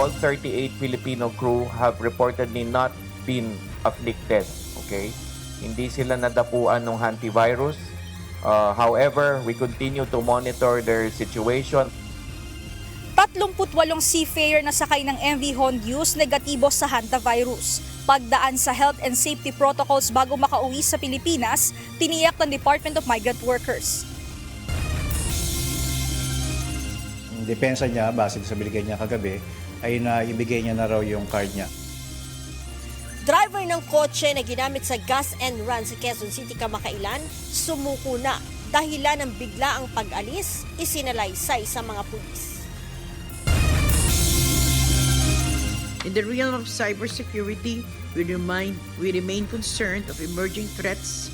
all 38 Filipino crew have reportedly not been afflicted. Okay? Hindi sila nadapuan ng hantavirus. However, we continue to monitor their situation. 38 seafarer na sakay ng MV Hondius negatibo sa hantavirus. Pagdaan sa health and safety protocols bago makauwi sa Pilipinas, tiniyak ng Department of Migrant Workers. Ang depensa niya, base sa binigay niya kagabi, ay naibigay niya na raw yung card niya. Driver ng kotse na ginamit sa gas and run sa Quezon City, Kamakailan, sumuko na. Dahilan ng biglaang pag-alis, isinalaysay sa mga pulis. In the realm of cybersecurity, we remain concerned of emerging threats,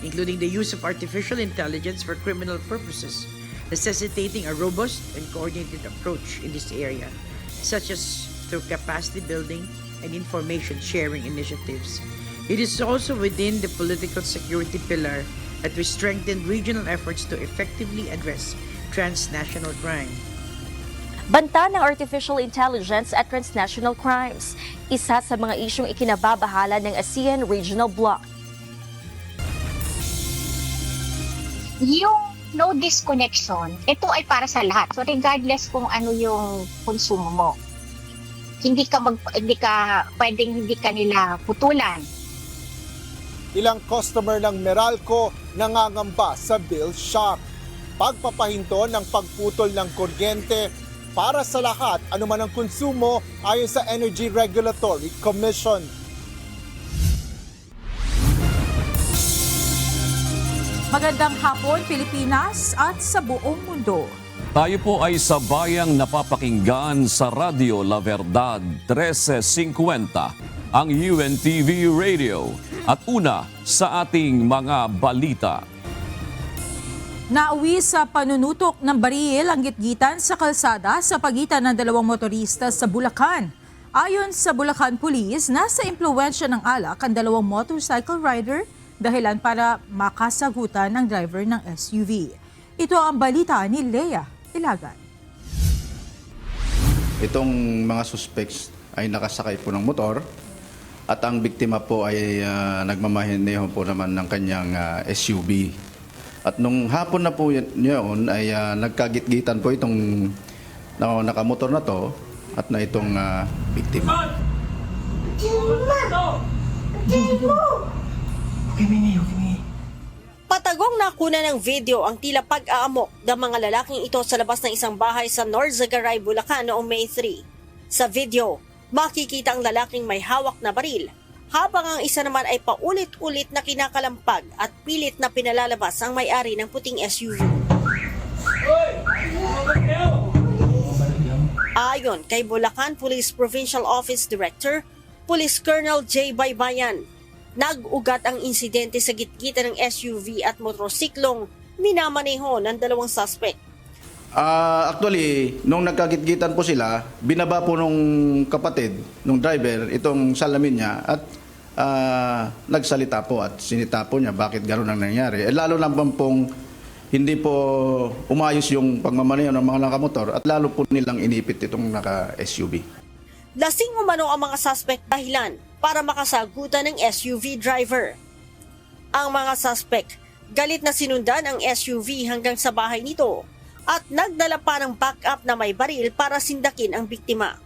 including the use of artificial intelligence for criminal purposes, necessitating a robust and coordinated approach in this area, such as through capacity building and information sharing initiatives. It is also within the political security pillar that we strengthen regional efforts to effectively address transnational crime. Banta ng artificial intelligence at transnational crimes, isa sa mga isyong ikinababahala ng ASEAN Regional Bloc. Yung no disconnection, ito ay para sa lahat. So regardless kung ano yung konsumo mo, hindi ka pwedeng hindi ka nila putulan. Ilang customer ng Meralco nangangamba sa bill shock. Pagpapahinto ng pagputol ng kuryente para sa lahat anuman ang konsumo ayon sa Energy Regulatory Commission. Magandang hapon, Pilipinas at sa buong mundo. Tayo po ay sabayang napapakinggan sa Radyo La Verdad 1350, ang UNTV Radio. At una sa ating mga balita. Nauwi sa panunutok ng baril ang gitgitan sa kalsada sa pagitan ng dalawang motorista sa Bulacan. Ayon sa Bulacan Police, nasa impluwensya ng alak ang dalawang motorcycle rider dahilan para makasagutan ng driver ng SUV. Ito ang balita ni Lea Ilagan. Itong mga suspects ay nakasakay po ng motor at ang biktima po ay nagmamahineho po naman ng kanyang SUV. At nung hapon na po yun ay nagkagitgitan po itong nakamotor na to at na itong biktima. Patagong nakuna ng video ang tila pag-aamok ng mga lalaking ito sa labas ng isang bahay sa North Zagaray, Bulacan noong May 3. Sa video, makikita ang lalaking may hawak na baril, habang ang isa naman ay paulit-ulit na kinakalampag at pilit na pinalalabas ang may-ari ng puting SUV. Ayon kay Bulacan Police Provincial Office Director, Police Colonel J. Baybayan, nag-ugat ang insidente sa gitgitan ng SUV at motorsiklong minamaneho ng dalawang suspect. Actually, nung nagkagitgitan po sila, binaba po nung kapatid, nung driver, itong salamin niya at nagsalita po at sinita po niya bakit gano'n ang nangyari. Lalo lang pong hindi po umayos yung pagmamaneho ng mga nakamotor at lalo po nilang inipit itong naka-SUV. Lasing umano ang mga suspect dahilan para makasagutan ng SUV driver. Ang mga suspect galit na sinundan ang SUV hanggang sa bahay nito at nagdala pa ng backup na may baril para sindakin ang biktima.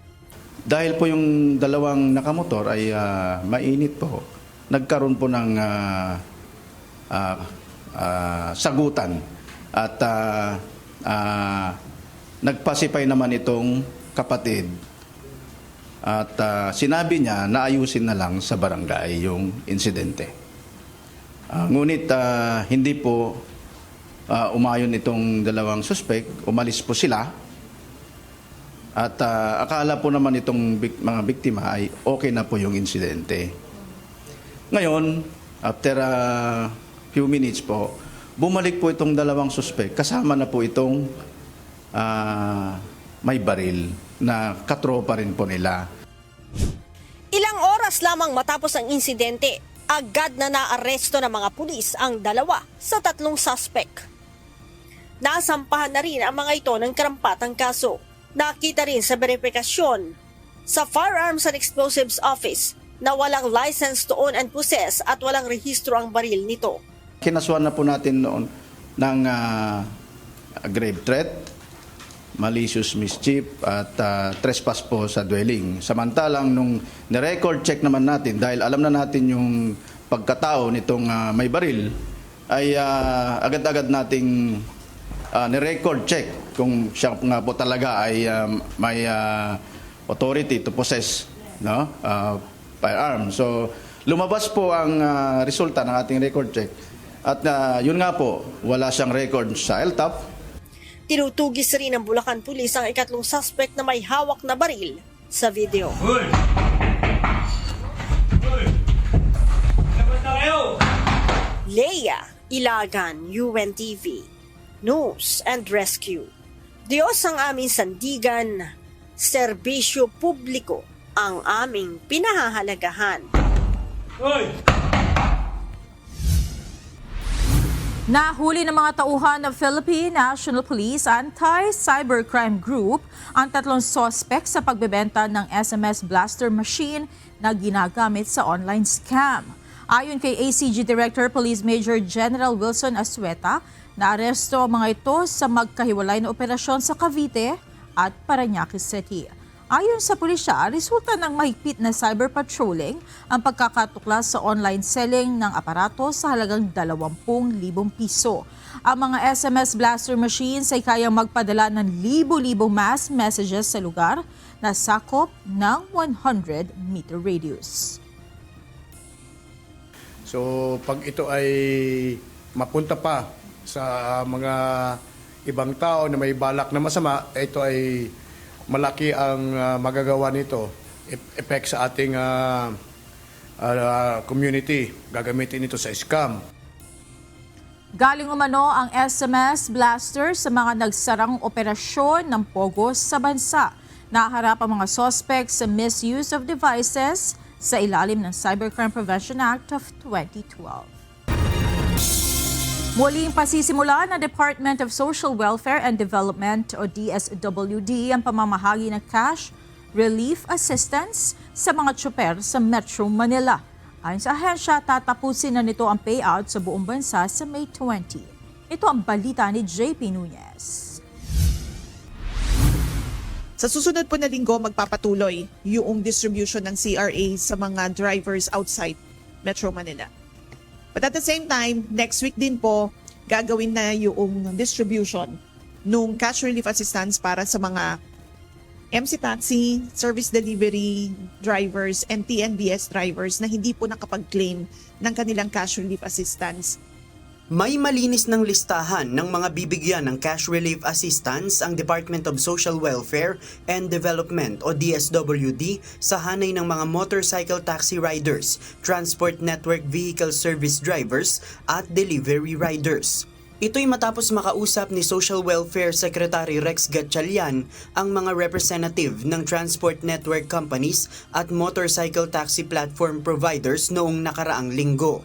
Dahil po yung dalawang nakamotor ay mainit po, nagkaroon po ng sagutan at nagpasipay naman itong kapatid at sinabi niya na ayusin na lang sa barangay yung insidente. Ngunit hindi po umayon itong dalawang suspect, umalis po sila. At akala po naman itong mga biktima ay okay na po yung insidente. Ngayon, after few minutes po, bumalik po itong dalawang suspect. Kasama na po itong may baril na katropa rin po nila. Ilang oras lamang matapos ang insidente, agad na naaresto ng mga pulis ang dalawa sa tatlong suspect. Nasampahan na rin ang mga ito ng karampatang kaso. Nakita rin sa verifikasyon sa Firearms and Explosives Office na walang license to own and possess at walang rehistro ang baril nito. Kinasuhan na po natin noon ng grave threat, malicious mischief at trespass po sa dwelling. Samantalang nung nirecord check naman natin, dahil alam na natin yung pagkatao nitong may baril, ay agad-agad nating nirecord check kung siya nga po talaga ay may authority to possess, no, firearm. So lumabas po ang resulta ng ating record check at yun nga po, wala siyang record sa LTAP. Tinutugis rin ng Bulacan Police ang ikatlong suspect na may hawak na baril sa video. Leia Ilagan, UNTV, News and Rescue. Diyos ang aming sandigan, serbisyo publiko ang aming pinahahalagahan. Nahuli ng mga tauhan ng Philippine National Police Anti-Cybercrime Group ang 3 suspect sa pagbebenta ng SMS blaster machine na ginagamit sa online scam. Ayon kay ACG Director Police Major General Wilson Asueta, naaresto ang mga ito sa magkahiwalay na operasyon sa Cavite at Parañaque City. Ayon sa pulisya, resulta ng mahigpit na cyber patrolling ang pagkakatuklas sa online selling ng aparato sa halagang 20,000 piso. Ang mga SMS blaster machines ay kayang magpadala ng libo-libong mass messages sa lugar na sakop ng 100-meter radius. So pag ito ay mapunta pa sa mga ibang tao na may balak na masama, ito ay malaki ang magagawa nito, effect sa ating community. Gagamitin ito sa scam. Galing umano ang SMS blaster sa mga nagsarang operasyon ng Pogos sa bansa. Naharap ang mga suspects sa misuse of devices sa ilalim ng Cybercrime Prevention Act of 2012. Muling pasisimula ng Department of Social Welfare and Development o DSWD ang pamamahagi ng cash relief assistance sa mga tsuper sa Metro Manila. Ayon sa ahensya, tatapusin na nito ang payout sa buong bansa sa May 20. Ito ang balita ni JP Nunez. Sa susunod po na linggo, magpapatuloy yung distribution ng CRA sa mga drivers outside Metro Manila. But at the same time, next week din po, gagawin na yung distribution nung cash relief assistance para sa mga MC Taxi, service delivery drivers, and TNBS drivers na hindi po nakapag-claim ng kanilang cash relief assistance. May malinis ng listahan ng mga bibigyan ng cash relief assistance ang Department of Social Welfare and Development o DSWD sa hanay ng mga motorcycle taxi riders, transport network vehicle service drivers at delivery riders. Ito'y matapos makausap ni Social Welfare Secretary Rex Gatchalian ang mga representative ng transport network companies at motorcycle taxi platform providers noong nakaraang linggo.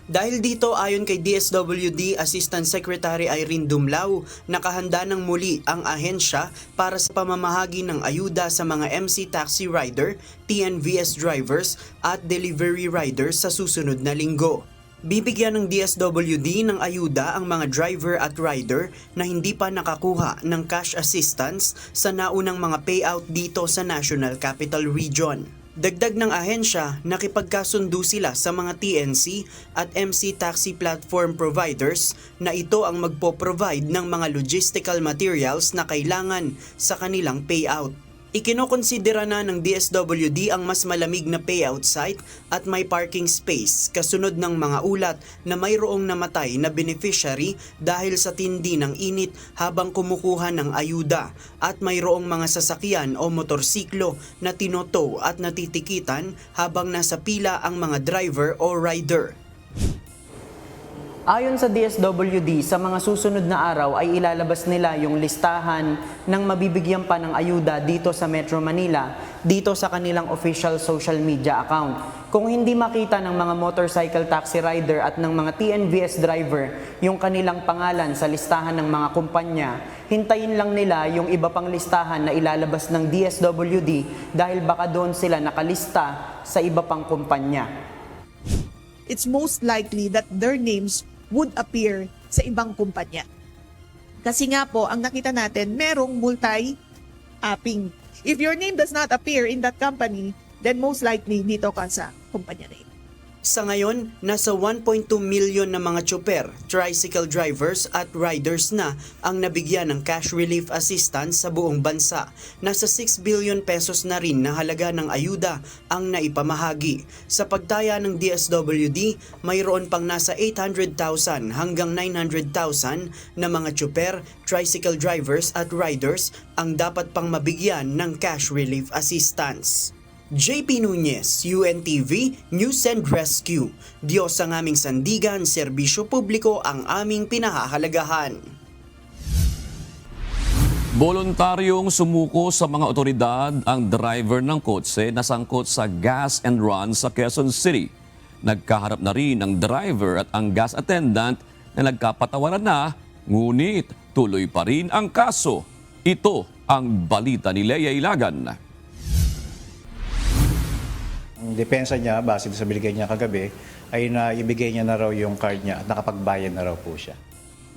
Dahil dito, ayon kay DSWD Assistant Secretary Irene Dumlao, nakahanda ng muli ang ahensya para sa pamamahagi ng ayuda sa mga MC taxi rider, TNVS drivers at delivery riders sa susunod na linggo. Bibigyan ng DSWD ng ayuda ang mga driver at rider na hindi pa nakakuha ng cash assistance sa naunang mga payout dito sa National Capital Region. Dagdag ng ahensya, nakipagkasundo sila sa mga TNC at MC taxi platform providers na ito ang magpo-provide ng mga logistical materials na kailangan sa kanilang payout. Ikinokonsidera na ng DSWD ang mas malamig na payout site at may parking space kasunod ng mga ulat na mayroong namatay na beneficiary dahil sa tindi ng init habang kumukuha ng ayuda at mayroong mga sasakyan o motorsiklo na tinotow at natitikitan habang nasa pila ang mga driver o rider. Ayon sa DSWD, sa mga susunod na araw ay ilalabas nila yung listahan ng mabibigyan pa ng ayuda dito sa Metro Manila, dito sa kanilang official social media account. Kung hindi makita ng mga motorcycle taxi rider at ng mga TNVS driver yung kanilang pangalan sa listahan ng mga kumpanya, hintayin lang nila yung iba pang listahan na ilalabas ng DSWD dahil baka doon sila nakalista sa iba pang kumpanya. It's most likely that their names would appear sa ibang kumpanya. Kasi nga po, ang nakita natin, merong multi-apping. If your name does not appear in that company, then most likely dito ka sa kumpanya na ito. Sa ngayon, nasa 1.2 million na mga tsuper, tricycle drivers at riders na ang nabigyan ng cash relief assistance sa buong bansa. Nasa 6 billion pesos na rin na halaga ng ayuda ang naipamahagi. Sa pagtaya ng DSWD, mayroon pang nasa 800,000 hanggang 900,000 na mga tsuper, tricycle drivers at riders ang dapat pang mabigyan ng cash relief assistance. JP Nunez, UNTV, News and Rescue. Diyos ang aming sandigan, serbisyo publiko ang aming pinahahalagahan. Voluntaryong sumuko sa mga otoridad ang driver ng kotse na sangkot sa gas and run sa Quezon City. Nagkaharap na rin ang driver at ang gas attendant na nagkapatawaran na, ngunit tuloy pa rin ang kaso. Ito ang balita ni Lea Ilagan. Ang depensa niya, base sa binigay niya kagabi, ay naibigay niya na raw yung card niya at nakapagbayad na raw po siya.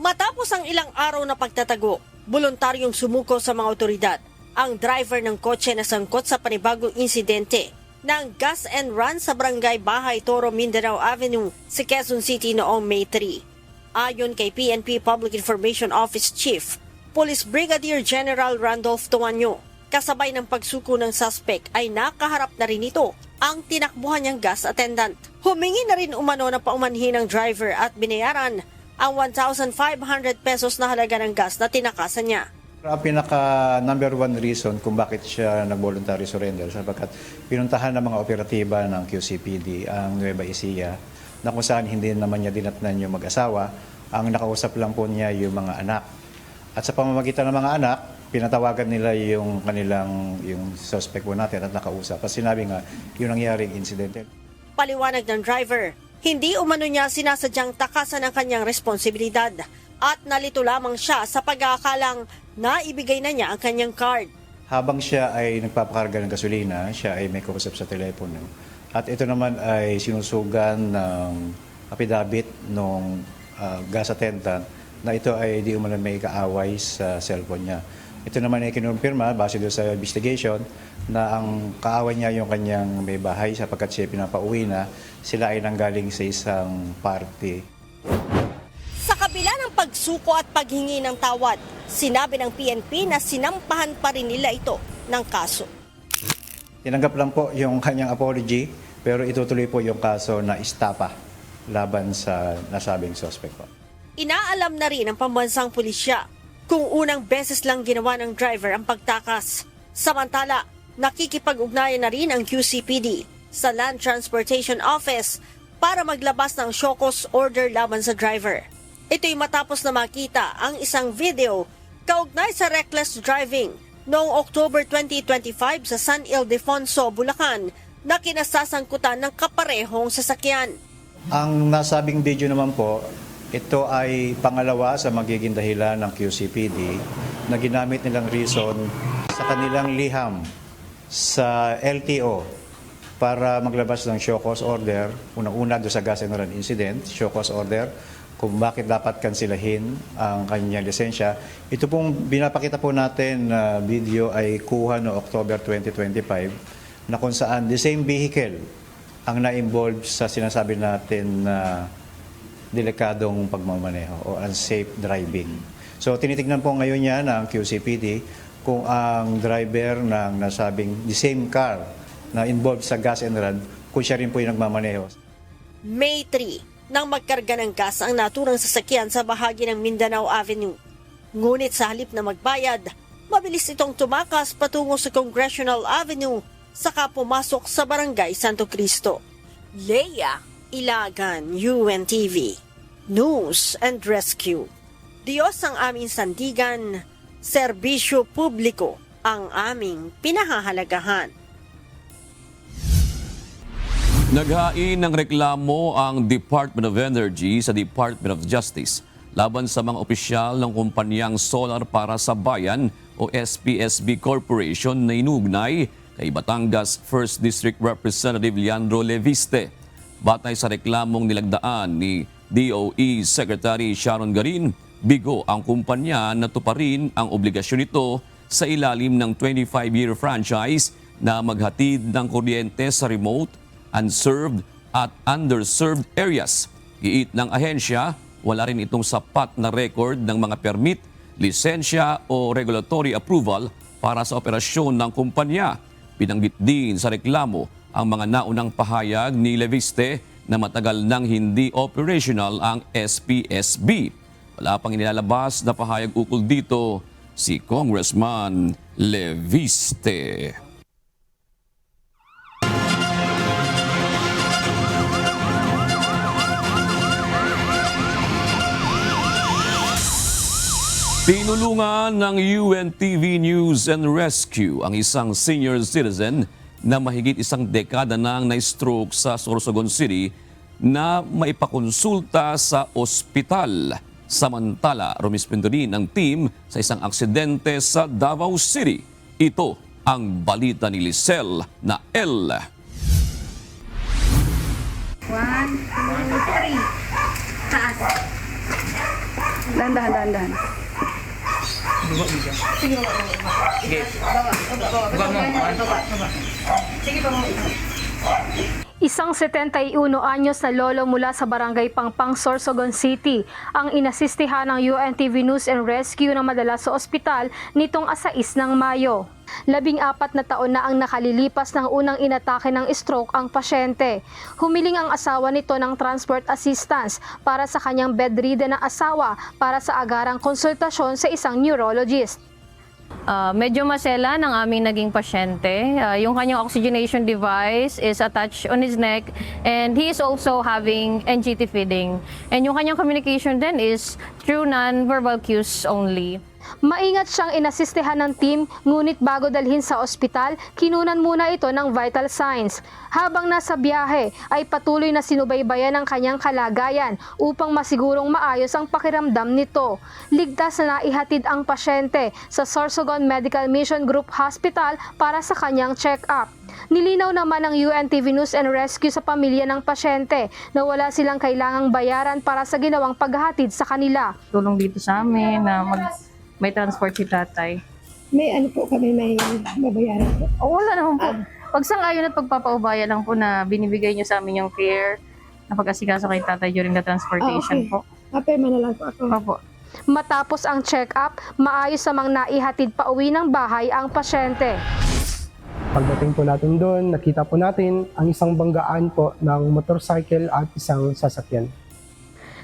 Matapos ang ilang araw na pagtatago, voluntaryong sumuko sa mga otoridad ang driver ng kotse na sangkot sa panibagong insidente ng gas and run sa Barangay Bahay Toro, Mindanao Avenue sa Quezon City noong May 3. Ayon kay PNP Public Information Office Chief, Police Brigadier General Randolph Tuanyo, kasabay ng pagsuko ng suspect ay nakaharap na rin ito ang tinakbuhan niyang gas attendant. Humingi na rin umano na paumanhin ng driver at binayaran ang 1,500 pesos na halaga ng gas na tinakasan niya. Ang pinaka number one reason kung bakit siya nag-voluntary surrender sapagkat pinuntahan ng mga operatiba ng QCPD ang Nueva Ecija na kung saan hindi naman niya dinatnan yung mag-asawa, ang nakausap lang po niya yung mga anak. At sa pamamagitan ng mga anak, pinatawagan nila yung suspect po natin at nakausap. At sinabi nga, yung nangyaring insidente. Paliwanag ng driver, hindi umano niya sinasadyang takasan ang kanyang responsibilidad at nalito lamang siya sa pag-aakalang naibigay na niya ang kanyang card. Habang siya ay nagpapakarga ng gasolina, siya ay may kausap sa telepono. At ito naman ay sinusugan ng affidavit ng gas attendant na ito ay di umano may kaaway sa cellphone niya. Ito naman ay kinumpirma base doon sa investigation na ang kaaway niya yung kanyang may bahay sapagkat siya pinapauwi na, sila ay nanggaling sa isang party. Sa kabila ng pagsuko at paghingi ng tawad, sinabi ng PNP na sinampahan pa rin nila ito ng kaso. Tinanggap lang po yung kanyang apology pero itutuloy po yung kaso na istapa laban sa nasabing suspect po. Inaalam na rin ng pambansang pulisya kung unang beses lang ginawa ng driver ang pagtakas. Samantala, nakikipag-ugnayan na rin ang QCPD sa Land Transportation Office para maglabas ng show cause order laban sa driver. Ito'y matapos na makita ang isang video kaugnay sa reckless driving noong October 2025 sa San Ildefonso, Bulacan na kinasasangkutan ng kaparehong sasakyan. Ang nasabing video naman po, ito ay pangalawa sa magiging dahilan ng QCPD na ginamit nilang reason sa kanilang liham sa LTO para maglabas ng show cause order. Unang-una doon sa gas and run incident, show cause order, kung bakit dapat kansilahin ang kanyang lisensya. Ito pong binapakita po natin na video ay kuha no October 2025 na kung saan the same vehicle ang na-involve sa sinasabi natin na delikadong pagmamaneho o unsafe driving. So tinitignan po ngayon yan ng QCPD kung ang driver ng nasabing the same car na involved sa gas and run, kung siya rin po yung nagmamaneho. May 3, nang magkarga ng gas ang naturang sasakyan sa bahagi ng Mindanao Avenue. Ngunit sa halip na magbayad, mabilis itong tumakas patungo sa Congressional Avenue saka pumasok sa Barangay Santo Cristo. Lea Ilagan, UNTV. News and Rescue. Diyos ang aming sandigan, serbisyo publiko ang aming pinahahalagahan. Naghain ng reklamo ang Department of Energy sa Department of Justice laban sa mga opisyal ng kumpanyang Solar para sa Bayan o SPSB Corporation na inugnay kay Batangas 1st District Representative Leandro Leviste. Batay sa reklamong nilagdaan ni DOE Secretary Sharon Garin, bigo ang kumpanya na tuparin ang obligasyon nito sa ilalim ng 25-year franchise na maghatid ng kuryente sa remote, unserved at underserved areas. Giit ng ahensya, wala rin itong sapat na record ng mga permit, lisensya o regulatory approval para sa operasyon ng kumpanya. Binanggit din sa reklamo ang mga naunang pahayag ni Leviste na matagal nang hindi operational ang SPSB. Wala pang inilalabas na pahayag ukol dito si Congressman Leviste. Tinulungan ng UNTV News and Rescue ang isang senior citizen na mahigit isang dekada nang na-stroke sa Sorsogon City na maipakonsulta sa ospital. Samantala, rumispendo rin ang team sa isang aksidente sa Davao City. Ito ang balita ni Lisel na L. 1, 2, 3. Taas. Dahan. Sige, baba. Isang 71 anyos na lolo mula sa barangay Pangpang, Sorsogon City ang inasistihan ng UNTV News and Rescue na madala sa ospital nitong 6 ng Mayo. 14 na taon na ang nakalilipas ng unang inatake ng stroke ang pasyente. Humiling ang asawa nito ng transport assistance para sa kanyang bedridden na asawa para sa agarang konsultasyon sa isang neurologist. Medyo masela ng aming naging pasyente. Yung kanyang oxygenation device is attached on his neck and he is also having NGT feeding. And yung kanyang communication then is through non-verbal cues only. Maingat siyang inasistehan ng team, ngunit bago dalhin sa ospital, kinunan muna ito ng vital signs. Habang nasa biyahe, ay patuloy na sinubaybayan ang kanyang kalagayan upang masigurong maayos ang pakiramdam nito. Ligtas na naihatid ang pasyente sa Sorsogon Medical Mission Group Hospital para sa kanyang check-up. Nilinaw naman ng UNTV News and Rescue sa pamilya ng pasyente na wala silang kailangang bayaran para sa ginawang paghahatid sa kanila. Tulong dito sa amin na may transport si tatay. May ano po kami, may babayaran po. Wala naman po. Pagsang-ayon at pagpapaubaya lang po na binibigay niyo sa amin yung fare na pag-asikaso kay tatay during the transportation po. Apema na lang po ako. Opo. Matapos ang check-up, maayos namang naihatid pa uwi ng bahay ang pasyente. Pagdating po natin doon, nakita po natin ang isang banggaan po ng motorcycle at isang sasakyan.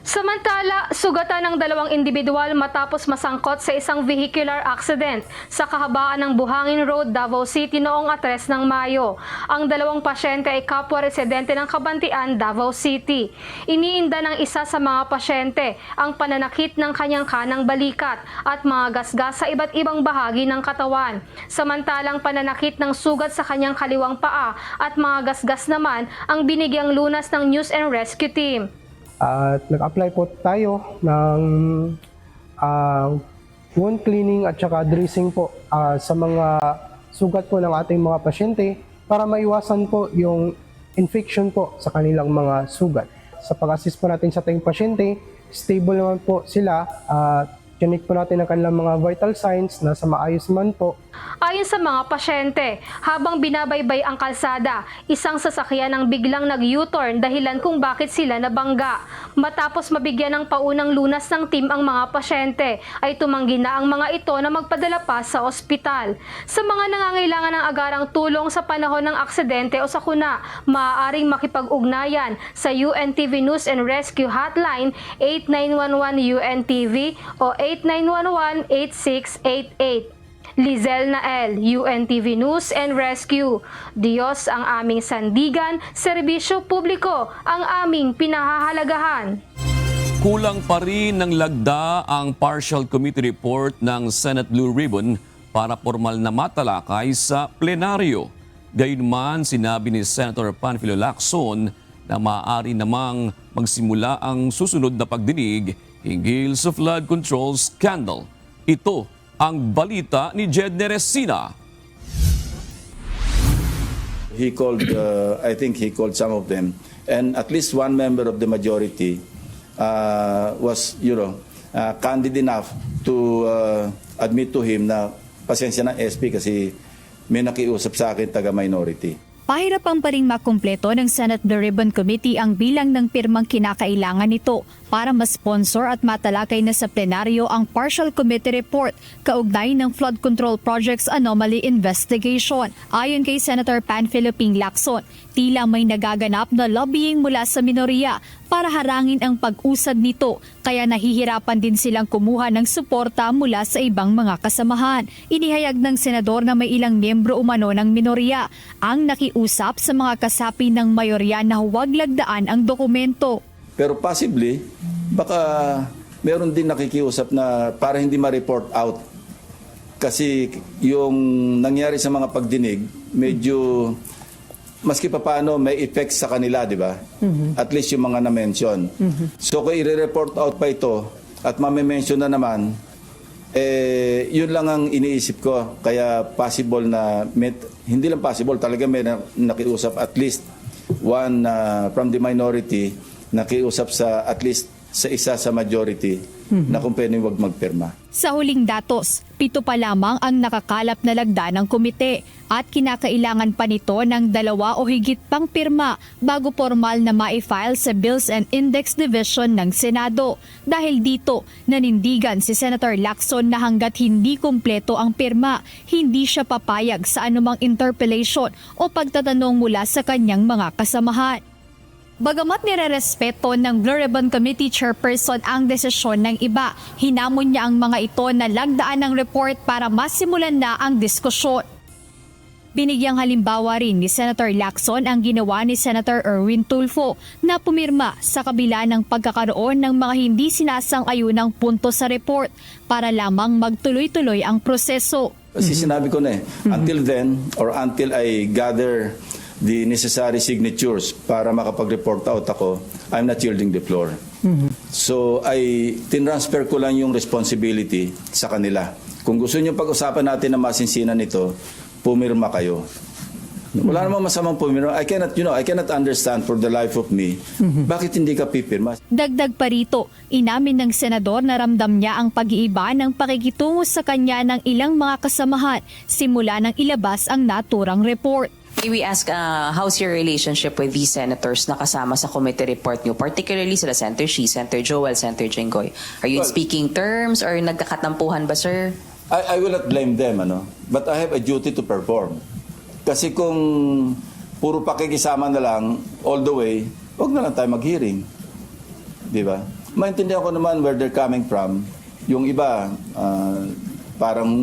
Samantala, sugatan ng 2 individual matapos masangkot sa isang vehicular accident sa kahabaan ng Buhangin Road, Davao City noong 3 ng Mayo. Ang 2 pasyente ay kapwa residente ng Kabantian, Davao City. Iniinda ng isa sa mga pasyente ang pananakit ng kanyang kanang balikat at mga gasgas sa iba't ibang bahagi ng katawan. Samantalang pananakit ng sugat sa kanyang kaliwang paa at mga gasgas naman ang binigyang lunas ng News and Rescue Team. At nag-apply po tayo ng wound cleaning at saka dressing po sa mga sugat po ng ating mga pasyente para maiwasan po yung infection po sa kanilang mga sugat. Sa pag-assist po natin sa ating pasyente, stable naman po sila at check po natin ang kanilang mga vital signs na sa maayos man po. Ayon sa mga pasyente, habang binabaybay ang kalsada, isang sasakyan ang biglang nag-U-turn dahilan kung bakit sila nabangga. Matapos mabigyan ng paunang lunas ng team ang mga pasyente, ay tumanggi na ang mga ito na magpadala pa sa ospital. Sa mga nangangailangan ng agarang tulong sa panahon ng aksidente o sakuna, maaaring makipag-ugnayan sa UNTV News and Rescue Hotline 8911 UNTV o 8911-8688. Lizel Nael, UNTV News and Rescue. Diyos ang aming sandigan, serbisyo publiko ang aming pinahahalagahan. Kulang pa rin ng lagda ang partial committee report ng Senate Blue Ribbon para formal na matalakay sa plenaryo. Gayunman, sinabi ni Senator Panfilo Lacson na maaari namang magsimula ang susunod na pagdinig hinggil sa flood control scandal. Ito ang balita ni Jed Neresina. He called, I think he called some of them, and at least one member of the majority was, candid enough to admit to him na pasensya ng SP kasi may nakiusap sa akin taga-minority. Pahirapan pa ring makumpleto ng Senate Blue Ribbon Committee ang bilang ng pirmang kinakailangan nito para ma-sponsor at matalakay na sa plenaryo ang partial committee report kaugnay ng flood control projects anomaly investigation. Ayon kay Senator Panfilo Lacson, tila may nagaganap na lobbying mula sa minorya para harangin ang pag-usad nito kaya nahihirapan din silang kumuha ng suporta mula sa ibang mga kasamahan. Inihayag ng senador na may ilang miyembro umano ng minorya ang nakiusap sa mga kasapi ng mayorya na huwag lagdaan ang dokumento. Pero possibly, baka meron din nakikiusap na para hindi ma-report out. Kasi yung nangyari sa mga pagdinig, medyo maski pa paano may effects sa kanila, di ba? At least yung mga na-mention. So kung i-report out pa ito at mame-mention na naman, yun lang ang iniisip ko. Kaya possible na, hindi lang possible, talaga may nakiusap at least one from the minority, nakiusap sa at least sa isa sa majority na kung pwede wag magpirma. Sa huling datos, 7 pa lamang ang nakakalap na lagda ng komite at kinakailangan pa nito ng 2 o higit pang pirma bago formal na ma-file sa Bills and Index Division ng Senado. Dahil dito, nanindigan si Senator Lacson na hanggat hindi kumpleto ang pirma, hindi siya papayag sa anumang interpellation o pagtatanong mula sa kanyang mga kasamahan. Bagamat nirerespeto ng Blue Ribbon Committee Chairperson ang desisyon ng iba, hinamon niya ang mga ito na lagdaan ng report para masimulan na ang diskusyon. Binigyang halimbawa rin ni Senator Lacson ang ginawa ni Senator Erwin Tulfo na pumirma sa kabila ng pagkakaroon ng mga hindi sinasang-ayunang punto sa report para lamang magtuloy-tuloy ang proseso. Kasi sinabi ko na until then or until I gather the necessary signatures para makapag-report out ako, I'm not yielding the floor. So, tinransfer ko lang yung responsibility sa kanila. Kung gusto niyo pag-usapan natin na masinsinan ito, pumirma kayo. Wala namang masamang pumirma. I cannot understand for the life of me, bakit hindi ka pipirma? Dagdag pa rito, inamin ng senador na ramdam niya ang pag-iiba ng pakikitungo sa kanya ng ilang mga kasamahan simula nang ilabas ang naturang report. May we ask, how's your relationship with these senators na kasama sa committee report niyo, particularly sila Senator Shi, Senator Joel, Senator Jinggoy? Are you in speaking terms or nagkakatampuhan ba, sir? I will not blame them, but I have a duty to perform. Kasi kung puro pakikisama na lang all the way, huwag na lang tayo mag-hearing. Di ba? Maintindihan ko naman where they're coming from. Yung iba, parang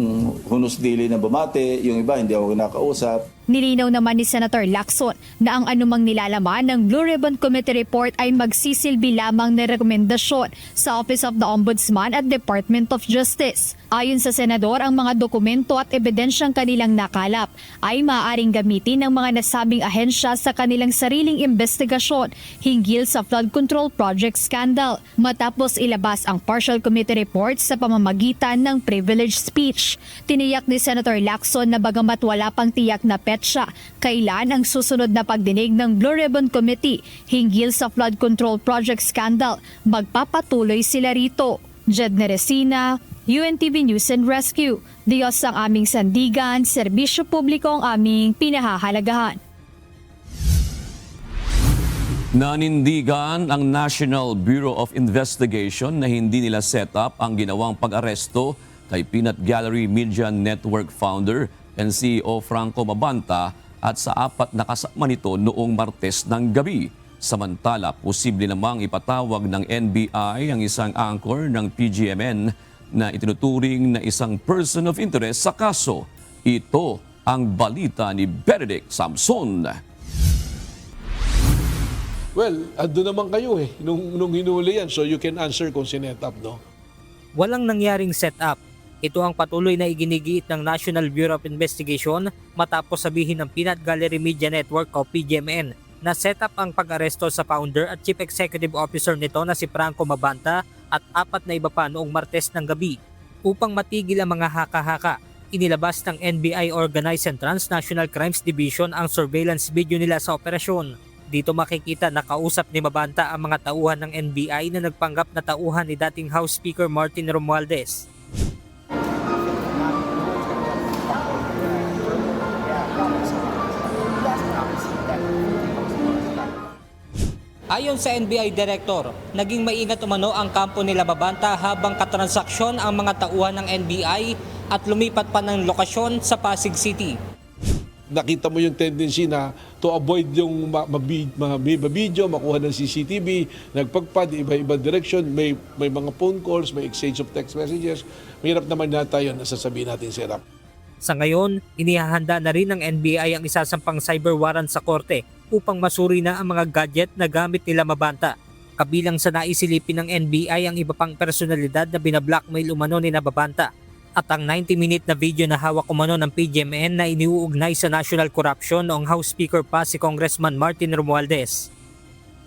hunus-dili na bumate, yung iba hindi ako kinakausap. Nilinaw naman ni Senator Lacson na ang anumang nilalaman ng Blue Ribbon Committee report ay magsisilbi lamang na rekomendasyon sa Office of the Ombudsman at Department of Justice. Ayon sa senador, ang mga dokumento at ebidensyang kanilang nakalap ay maaaring gamitin ng mga nasabing ahensya sa kanilang sariling investigasyon hinggil sa flood control project scandal matapos ilabas ang partial committee report sa pamamagitan ng privileged speech. Tiniyak ni Senator Lacson na bagamat wala pang tiyak na petsa kailan ang susunod na pagdinig ng Blue Ribbon Committee hinggil sa flood control project scandal, magpapatuloy sila rito. Jed Neresina, UNTV News and Rescue. Diyos ang aming sandigan, serbisyo publiko ang aming pinahahalagahan. Nanindigan ang National Bureau of Investigation na hindi nila set up ang ginawang pag-aresto kay Peanut Gallery Media Network founder and CEO Franco Mabanta at sa 4 na kasama nito noong Martes ng gabi. Samantala, posible namang ipatawag ng NBI ang isang anchor ng PGMN na itinuturing na isang person of interest sa kaso. Ito ang balita ni Benedict Samson. Well, ando naman kayo nung hinuli yan. So you can answer kung sinet up, no? Walang nangyaring setup. Ito ang patuloy na iginigiit ng National Bureau of Investigation matapos sabihin ng Peanut Gallery Media Network o PGMN na setup ang pag-aresto sa founder at chief executive officer nito na si Franco Mabanta at 4 na iba pa noong Martes ng gabi. Upang matigil ang mga haka-haka, inilabas ng NBI Organized and Transnational Crimes Division ang surveillance video nila sa operasyon. Dito makikita na kausap ni Mabanta ang mga tauhan ng NBI na nagpanggap na tauhan ni dating House Speaker Martin Romualdez. Ayon sa NBI Director, naging maingat umano ang kampo nila Mabanta habang katransaksyon ang mga tauhan ng NBI at lumipat pa ng lokasyon sa Pasig City. Nakita mo yung tendency na to avoid yung mabibidyo, makuha ng CCTV, nagpagpad, iba-iba direction, may mga phone calls, may exchange of text messages. Mahirap naman na tayo na sasabihin natin sirap. Sa ngayon, inihahanda na rin ng NBI ang isasampang cyber warrant sa korte upang masuri na ang mga gadget na gamit nila Mabanta. Kabilang sa naisilipin ng NBI ang iba pang personalidad na binablockmail umano ni Mabanta at ang 90-minute na video na hawak umano ng PGMN na iniuugnay sa national corruption noong House Speaker pa si Congressman Martin Romualdez.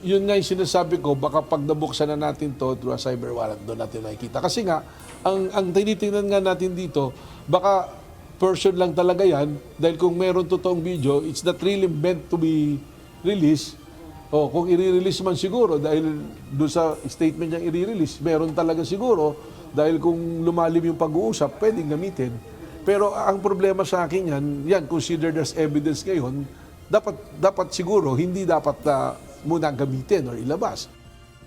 Yun nga yung sinasabi ko, baka pag nabuksan na natin to through a cyber warrant, doon natin nakikita. Kasi nga, ang tinitingnan nga natin dito, baka person lang talaga yan, dahil kung meron totoong video, it's not really meant to be released. O kung i-release man siguro, dahil doon sa statement niyang i-release, meron talaga siguro, dahil kung lumalim yung pag-uusap, pwedeng gamitin. Pero ang problema sa akin yan considered as evidence ngayon, dapat siguro, hindi dapat muna gamitin or ilabas.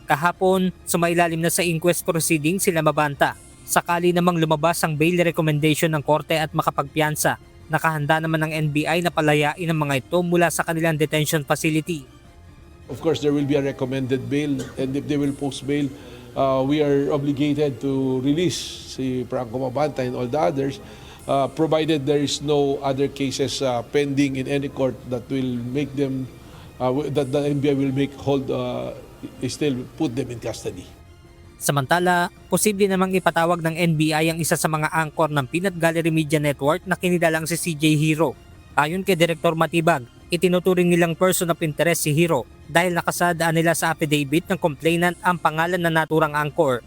Kahapon, sumailalim na sa inquest proceeding sila Mabanta. Sakali namang lumabas ang bail recommendation ng korte at makapagpiyansa, nakahanda naman ng NBI na palayain ang mga ito mula sa kanilang detention facility. Of course, there will be a recommended bail, and if they will post bail, we are obligated to release si Franco Mabanta and all the others, provided there is no other cases pending in any court that will make them, that the NBI will still put them in custody. Samantala, posible namang ipatawag ng NBI ang isa sa mga angkor ng Peanut Gallery Media Network na kinilalang si CJ Hero. Ayon kay Direktor Matibag, itinuturing nilang person of interest si Hero dahil nakasadaan nila sa affidavit ng complainant ang pangalan na naturang angkor.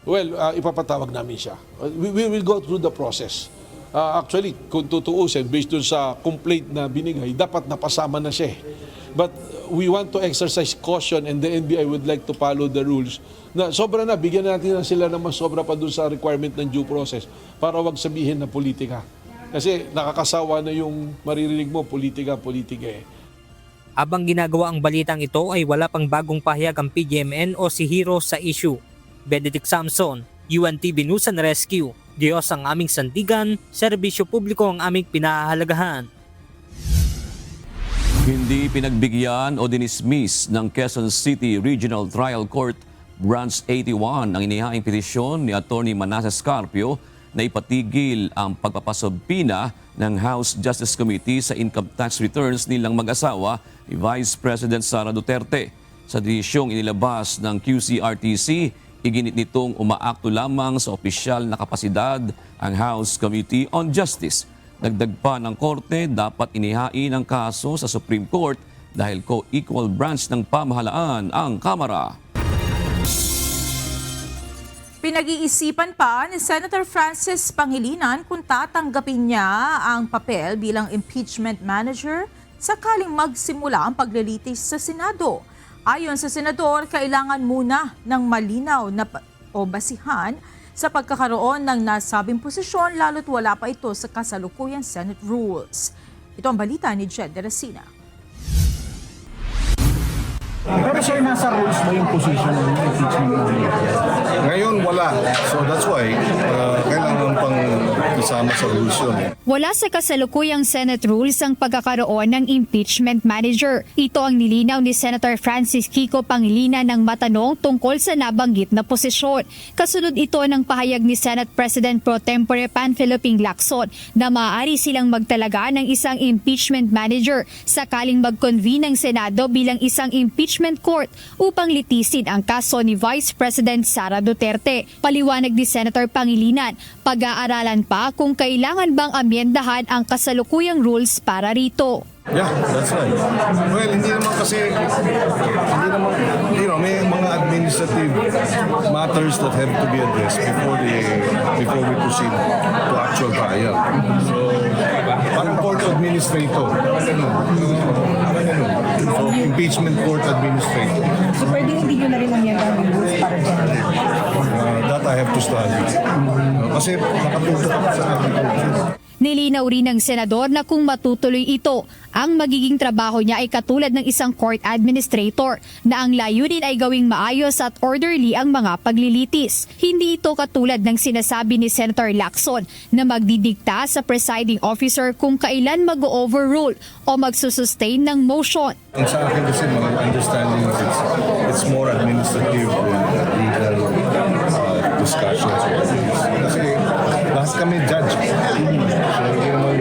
Well, ipapatawag namin siya. We will go through the process. Actually, kung tutuusin, based dun sa complaint na binigay, dapat napasama na siya. But we want to exercise caution and the NBI would like to follow the rules. Na sobra na, bigyan natin na sila ng mas sobra pa dun sa requirement ng due process para wag sabihin na politika. Kasi nakakasawa na yung maririnig mo, politika eh. Abang ginagawa ang balitang ito ay wala pang bagong pahayag ang PGMN o si Hero sa issue. Benedict Samson, UNTV News and Rescue. Diyos ang aming sandigan, serbisyo publiko ang aming pinahahalagahan. Hindi pinagbigyan o dinismiss ng Quezon City Regional Trial Court Branch 81 ang inihaing petisyon ni Atty. Manasseh Carpio na ipatigil ang pagpapasobpina ng House Justice Committee sa income tax returns nilang mag-asawa ni Vice President Sara Duterte. Sa desisyong inilabas ng QCRTC, iginit nitong umaakto lamang sa opisyal na kapasidad ang House Committee on Justice. Dagdag pa ng korte, dapat inihain ang kaso sa Supreme Court dahil co-equal branch ng pamahalaan ang Kamara. Pinag-iisipan pa ni Senator Francis Pangilinan kung tatanggapin niya ang papel bilang impeachment manager sakaling magsimula ang paglilitis sa Senado. Ayon sa Senador, kailangan muna ng malinaw na basihan sa pagkakaroon ng nasabing posisyon lalo't wala pa ito sa kasalukuyang Senate rules. Ito ang balita ni Jed De Racina. Pero sir, nasa rules mo yung position ng impeachment? Ngayon wala. So that's why kailangan pang isama sa rules yun. Wala sa kasalukuyang Senate rules ang pagkakaroon ng impeachment manager. Ito ang nilinaw ni Senator Francis Kiko Pangilinan ng matanong tungkol sa nabanggit na posisyon. Kasunod ito ng pahayag ni Senate President Pro Tempore Panfilo Ping Lacson na maaari silang magtalaga ng isang impeachment manager sakaling mag-convene ng Senado bilang isang impeachment Impeachment Court upang litisin ang kaso ni Vice President Sara Duterte. Paliwanag ni Senator Pangilinan, pag-aaralan pa kung kailangan bang amyendahan ang kasalukuyang rules para rito. Yeah, that's right. Well, hindi naman kasi, may mga administrative matters that have to be addressed before we proceed to actual trial. So, parang court administrator. So, impeachment court administrator. So pwede hindi nyo na rin amyendahan ang rules para dyan? That I have to study. Kasi nakatutok ako sa agriculture. Nilinaw rin ng senador na kung matutuloy ito, ang magiging trabaho niya ay katulad ng isang court administrator na ang layunin ay gawing maayos at orderly ang mga paglilitis. Hindi ito katulad ng sinasabi ni Senator Lacson na magdidikta sa presiding officer kung kailan mag-overrule o magsusustain ng motion. Ang sa akin kasi mga understanding of it's more administrative than legal discussions. Kasi lahat kami judge. So hindi naman,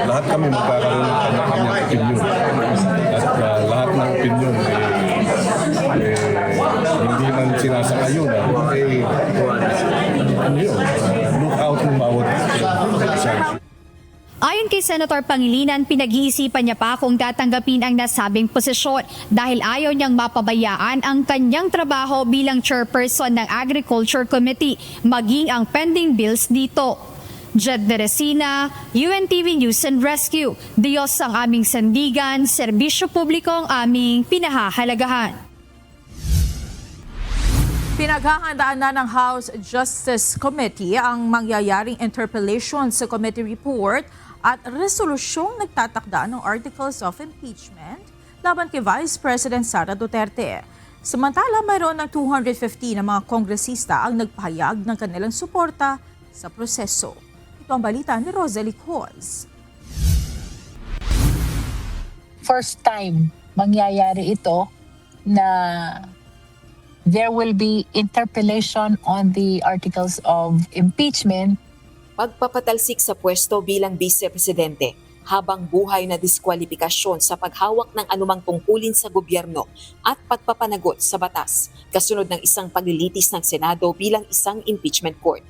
lahat kami magkakaroon ng kanya-kanyang opinion. At lahat ng opinion hindi man sinasakayon. Look out ng bawat side. Ayon kay Senator Pangilinan, pinag-iisipan niya pa kung tatanggapin ang nasabing posisyon dahil ayaw niyang mapabayaan ang kanyang trabaho bilang chairperson ng Agriculture Committee, maging ang pending bills dito. Jed de Resina, UNTV News and Rescue. Diyos ang aming sandigan, serbisyo publiko ang aming pinahahalagahan. Pinaghahandaan na ng House Justice Committee ang mangyayaring interpellation sa committee report at resolusyong nagtatakda ng Articles of Impeachment laban kay Vice President Sara Duterte. Samantala, mayroon ng 250 na mga kongresista ang nagpahayag ng kanilang suporta sa proseso. Ito ang balita ni Rosalie Coz. First time mangyayari ito na there will be interpellation on the Articles of Impeachment. Pagpapatalsik sa pwesto bilang Vice-Presidente habang buhay na diskwalifikasyon sa paghawak ng anumang tungkulin sa gobyerno at pagpapanagot sa batas kasunod ng isang paglilitis ng Senado bilang isang impeachment court.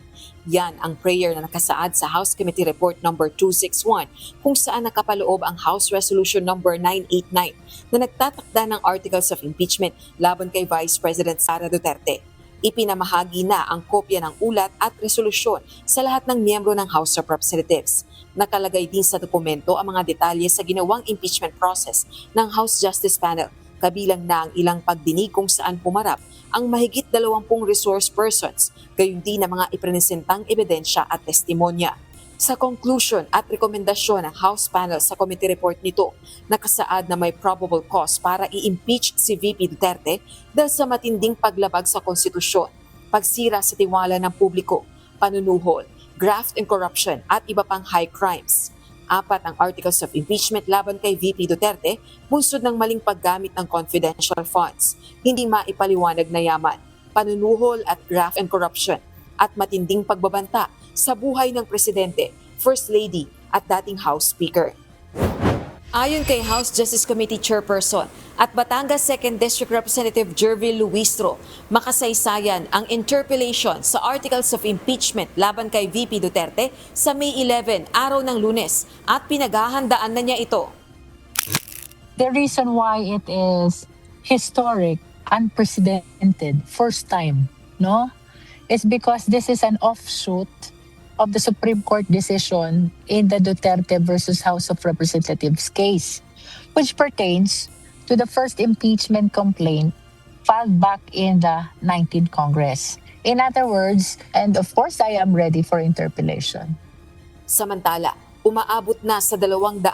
Yan ang prayer na nakasaad sa House Committee Report No. 261 kung saan nakapaloob ang House Resolution No. 989 na nagtatakda ng Articles of Impeachment laban kay Vice President Sara Duterte. Ipinamahagi na ang kopya ng ulat at resolusyon sa lahat ng miyembro ng House of Representatives. Nakalagay din sa dokumento ang mga detalye sa ginawang impeachment process ng House Justice Panel, kabilang na ang ilang pagdinig kung saan pumarap ang mahigit 20 resource persons, gayon din ang mga ipresentang ebidensya at testimonya. Sa conclusion at rekomendasyon ng House Panel sa committee report nito, nakasaad na may probable cause para i-impeach si VP Duterte dahil sa matinding paglabag sa konstitusyon, pagsira sa tiwala ng publiko, panunuhol, graft and corruption at iba pang high crimes. 4 ang Articles of Impeachment laban kay VP Duterte, bunsod ng maling paggamit ng confidential funds, hindi maipaliwanag na yaman, panunuhol at graft and corruption, at matinding pagbabanta sa buhay ng Presidente, First Lady at dating House Speaker. Ayon kay House Justice Committee Chairperson at Batangas 2nd District Representative Jervil Luistro, makasaysayan ang interpellation sa Articles of Impeachment laban kay VP Duterte sa May 11, araw ng Lunes, at pinaghahandaan na niya ito. The reason why it is historic, unprecedented, first time, no? Is because this is an offshoot of the Supreme Court decision in the Duterte versus House of Representatives case, which pertains to the first impeachment complaint filed back in the 19th Congress. In other words, and of course, I am ready for interpellation. Samantala, umaabot na sa 215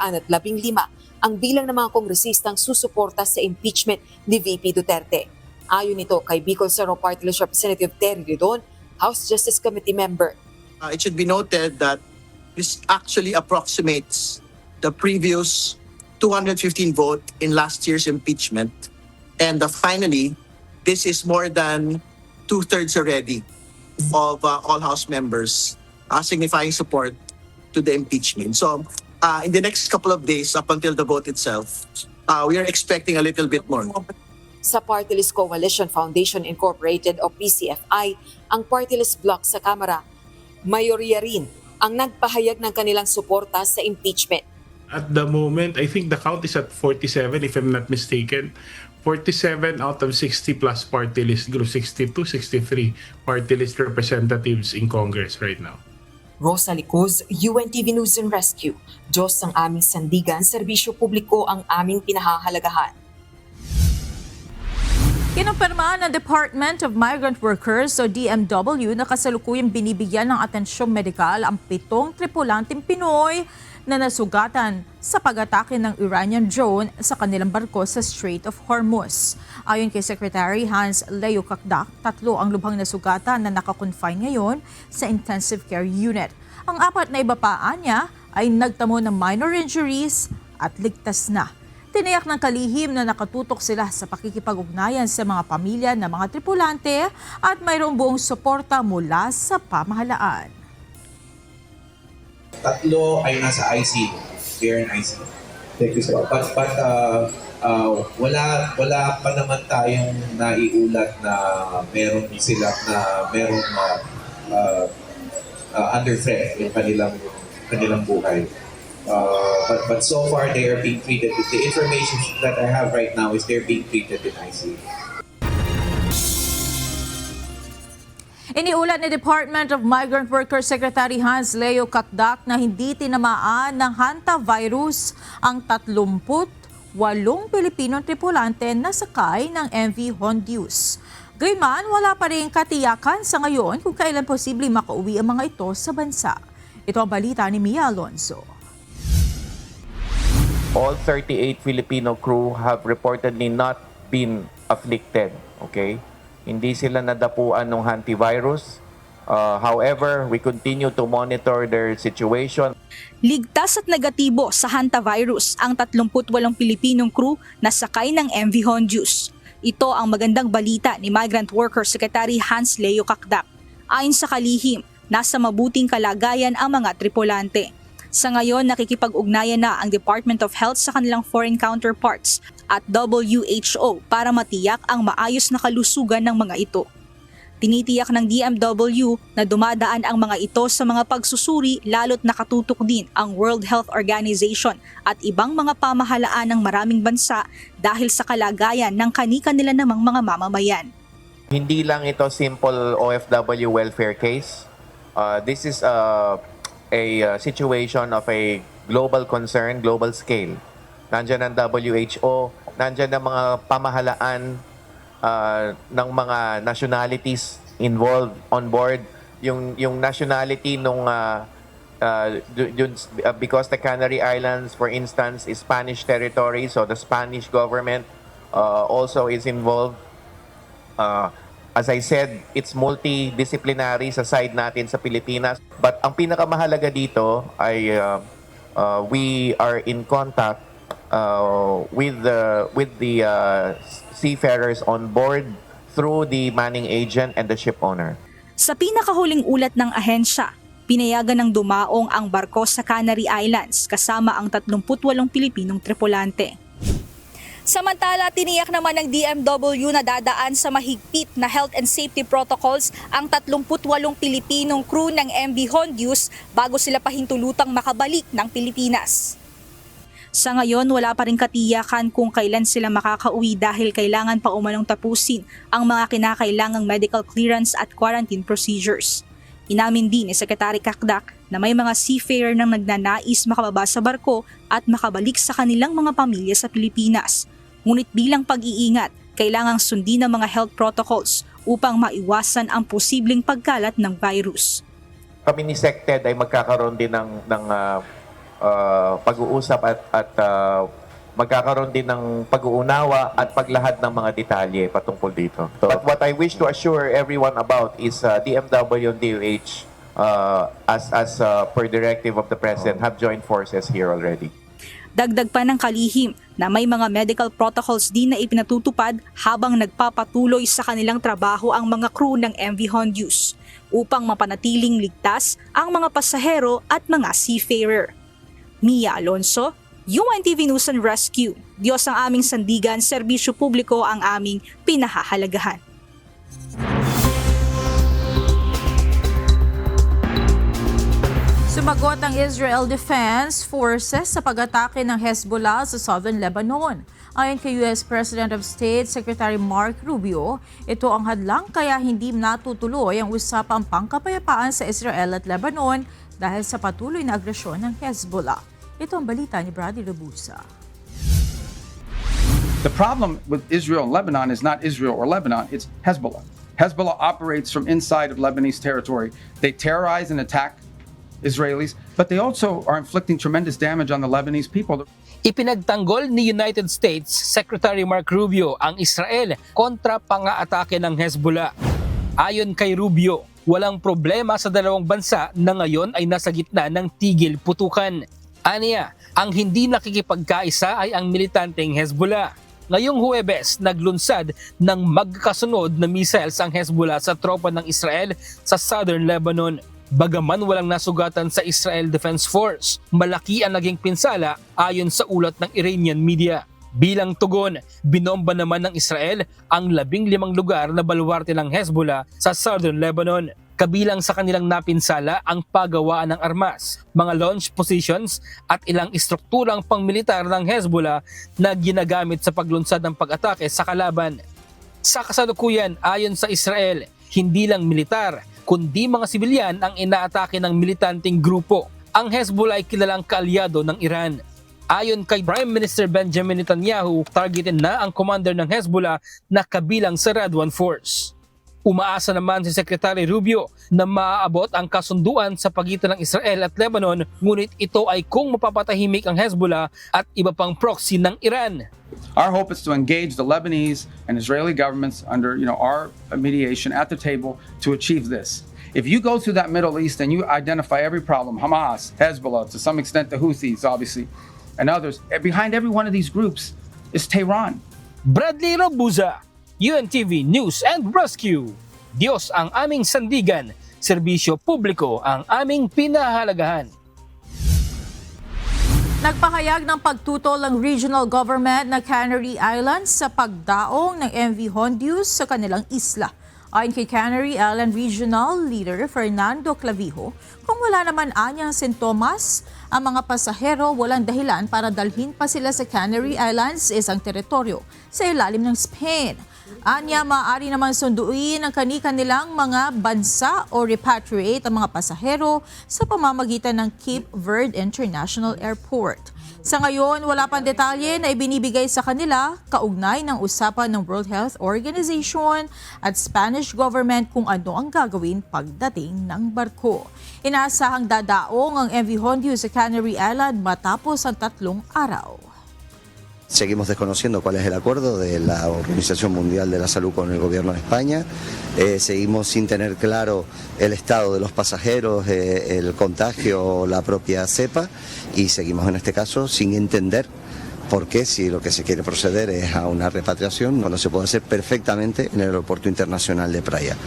ang bilang ng mga kongresistang susuporta sa impeachment ni VP Duterte. Ayon nito kay Bicol Cerro Party List Representative Terry Ridon, House Justice Committee member. It should be noted that this actually approximates the previous 215 vote in last year's impeachment. And finally, this is more than 2/3 already of all House members signifying support to the impeachment. So in the next couple of days, up until the vote itself, we are expecting a little bit more. Sa Party List Coalition Foundation Incorporated o PCFI, ang Party List block sa Kamara, mayorya rin ang nagpahayag ng kanilang suporta sa impeachment. At the moment, I think the count is at 47 if I'm not mistaken. 47 out of 60 plus party list group, 62, 63 party list representatives in Congress right now. Rosa Licuz, UNTV News and Rescue. Diyos ang aming sandigan, serbisyo publiko ang aming pinahahalagahan. Kinumpirma ng Department of Migrant Workers o DMW na kasalukuyang binibigyan ng atensyong medikal ang 7 tripulanteng Pinoy na nasugatan sa pag-atake ng Iranian drone sa kanilang barko sa Strait of Hormuz. Ayon kay Secretary Hans Leo Kakdak, 3 ang lubhang nasugatan na nakakonfine ngayon sa intensive care unit. Ang 4 na iba pa niya ay nagtamo ng minor injuries at ligtas na. Tiniyak ng kalihim na nakatutok sila sa pakikipag-ugnayan sa mga pamilya ng mga tripulante at mayroong buong suporta mula sa pamahalaan. 3 ay nasa ICU, care in ICU. Thank you, sir. But wala pa naman tayong naiulat na meron sila na meron under threat yung kanilang buhay. But so far they are being treated. The information that I have right now is they're being treated in ICU. Iniulat ni Department of Migrant Workers Secretary Hans Leo Kakdak na hindi tinamaan ng hantavirus ang 38 Pilipinong tripulante na sakay ng MV Hondius. Gayunman, wala pa rin katiyakan sa ngayon kung kailan posible makauwi ang mga ito sa bansa. Ito ang balita ni Mia Alonso. All 38 Filipino crew have reportedly not been afflicted, okay? Hindi sila nadapuan ng hantavirus. However, we continue to monitor their situation. Ligtas at negatibo sa hantavirus ang 38 Pilipinong crew na sakay ng MV Hondius. Ito ang magandang balita ni Migrant Workers Secretary Hans Leo Kakdak. Ayon sa kalihim, nasa mabuting kalagayan ang mga tripulante. Sa ngayon, nakikipag-ugnayan na ang Department of Health sa kanilang foreign counterparts at WHO para matiyak ang maayos na kalusugan ng mga ito. Tinitiyak ng DMW na dumadaan ang mga ito sa mga pagsusuri lalo't nakatutok din ang World Health Organization at ibang mga pamahalaan ng maraming bansa dahil sa kalagayan ng kani-kanila namang mga mamamayan. Hindi lang ito simple OFW welfare case. This is a situation of a global concern, global scale. Nandiyan ang WHO, nandiyan ang mga pamahalaan ng mga nationalities involved on board. Yung nationality nung because the Canary Islands, for instance, is Spanish territory, so the Spanish government also is involved. As I said, it's multidisciplinary sa side natin sa Pilipinas. But ang pinakamahalaga dito ay we are in contact with the seafarers on board through the manning agent and the ship owner. Sa pinakahuling ulat ng ahensya, pinayagan ng dumaong ang barko sa Canary Islands kasama ang 38 Pilipinong tripulante. Samantala, tiniyak naman ng DMW na dadaan sa mahigpit na health and safety protocols ang 38 Pilipinong crew ng MV Hondius bago sila pahintulutang makabalik ng Pilipinas. Sa ngayon, wala pa rin katiyakan kung kailan sila makakauwi dahil kailangan pa umanong tapusin ang mga kinakailangang medical clearance at quarantine procedures. Inamin din ni Secretary Kakdak na may mga seafarer nang nagnanais makababa sa barko at makabalik sa kanilang mga pamilya sa Pilipinas. Ngunit bilang pag-iingat, kailangang sundin ang mga health protocols upang maiwasan ang posibleng pagkalat ng virus. Kami ni SecTed ay magkakaroon din ng pag-uusap at magkakaroon din ng pag-uunawa at paglahad ng mga detalye patungkol dito. But what I wish to assure everyone about is DMW and DOH as per directive of the President have joined forces here already. Dagdag pa ng kalihim na may mga medical protocols din na ipinatutupad habang nagpapatuloy sa kanilang trabaho ang mga crew ng MV Hondius upang mapanatiling ligtas ang mga pasahero at mga seafarer. Mia Alonso, UNTV News and Rescue. Diyos ang aming sandigan, serbisyo publiko ang aming pinahahalagahan. Sumagot ang Israel Defense Forces sa pag-atake ng Hezbollah sa southern Lebanon. Ayon kay U.S. President of State Secretary Mark Rubio, ito ang hadlang kaya hindi natutuloy ang usapang pangkapayapaan sa Israel at Lebanon dahil sa patuloy na agresyon ng Hezbollah. Ito ang balita ni Brady Rabusa. The problem with Israel and Lebanon is not Israel or Lebanon, it's Hezbollah. Hezbollah operates from inside of Lebanese territory. They terrorize and attack Israelis, but they also are inflicting tremendous damage on the Lebanese people. Ipinagtanggol ni United States Secretary Mark Rubio ang Israel kontra pang-aatake ng Hezbollah. Ayon kay Rubio, walang problema sa dalawang bansa na ngayon ay nasa gitna ng tigil putukan. Aniya, ang hindi nakikipagkaisa ay ang militanteng Hezbollah. Ngayong Huwebes, naglunsad ng magkasunod na missiles ang Hezbollah sa tropa ng Israel sa southern Lebanon. Bagaman walang nasugatan sa Israel Defense Force, malaki ang naging pinsala ayon sa ulat ng Iranian media. Bilang tugon, binomba naman ng Israel ang 15 lugar na baluarte ng Hezbollah sa southern Lebanon. Kabilang sa kanilang napinsala ang paggawaan ng armas, mga launch positions at ilang istrukturang pangmilitar ng Hezbollah na ginagamit sa paglunsad ng pag-atake sa kalaban. Sa kasalukuyan, ayon sa Israel, hindi lang militar, kundi mga sibilyan ang inaatake ng militanteng grupo. Ang Hezbollah ay kilalang kaalyado ng Iran. Ayon kay Prime Minister Benjamin Netanyahu, targetin na ang commander ng Hezbollah na kabilang sa Radwan Force. Umaasa naman si Secretary Rubio na maaabot ang kasunduan sa pagitan ng Israel at Lebanon, ngunit ito ay kung mapapatahimik ang Hezbollah at iba pang proxy ng Iran. Our hope is to engage the Lebanese and Israeli governments under our mediation at the table to achieve this. If you go through that Middle East and you identify every problem, Hamas, Hezbollah, to some extent the Houthis, obviously, and others, behind every one of these groups is Tehran. Bradley Rabusa, UNTV News and Rescue. Diyos ang aming sandigan, serbisyo publiko ang aming pinahalagahan. Nagpahayag ng pagtutol ng regional government na Canary Islands sa pagdaong ng MV Hondius sa kanilang isla. Ayon kay Canary Island Regional Leader Fernando Clavijo, kung wala naman anyang sintomas, ang mga pasahero walang dahilan para dalhin pa sila sa Canary Islands, isang teritoryo sa ilalim ng Spain. Anya, maaari naman sunduin ang kani-kanilang mga bansa o repatriate ang mga pasahero sa pamamagitan ng Cape Verde International Airport. Sa ngayon, wala pang detalye na ibinibigay sa kanila kaugnay ng usapan ng World Health Organization at Spanish government kung ano ang gagawin pagdating ng barko. Inaasahang dadaong ang MV Hondius sa Canary Island matapos ang 3 araw. Seguimos desconociendo cuál es el acuerdo de la Organización Mundial de la Salud con el gobierno de España. Seguimos sin tener claro el estado de los pasajeros, el contagio o la propia cepa, y seguimos en este caso sin entender por qué, si lo que se quiere proceder es a una repatriación, cuando se puede hacer perfectamente en el Aeropuerto Internacional de Praia.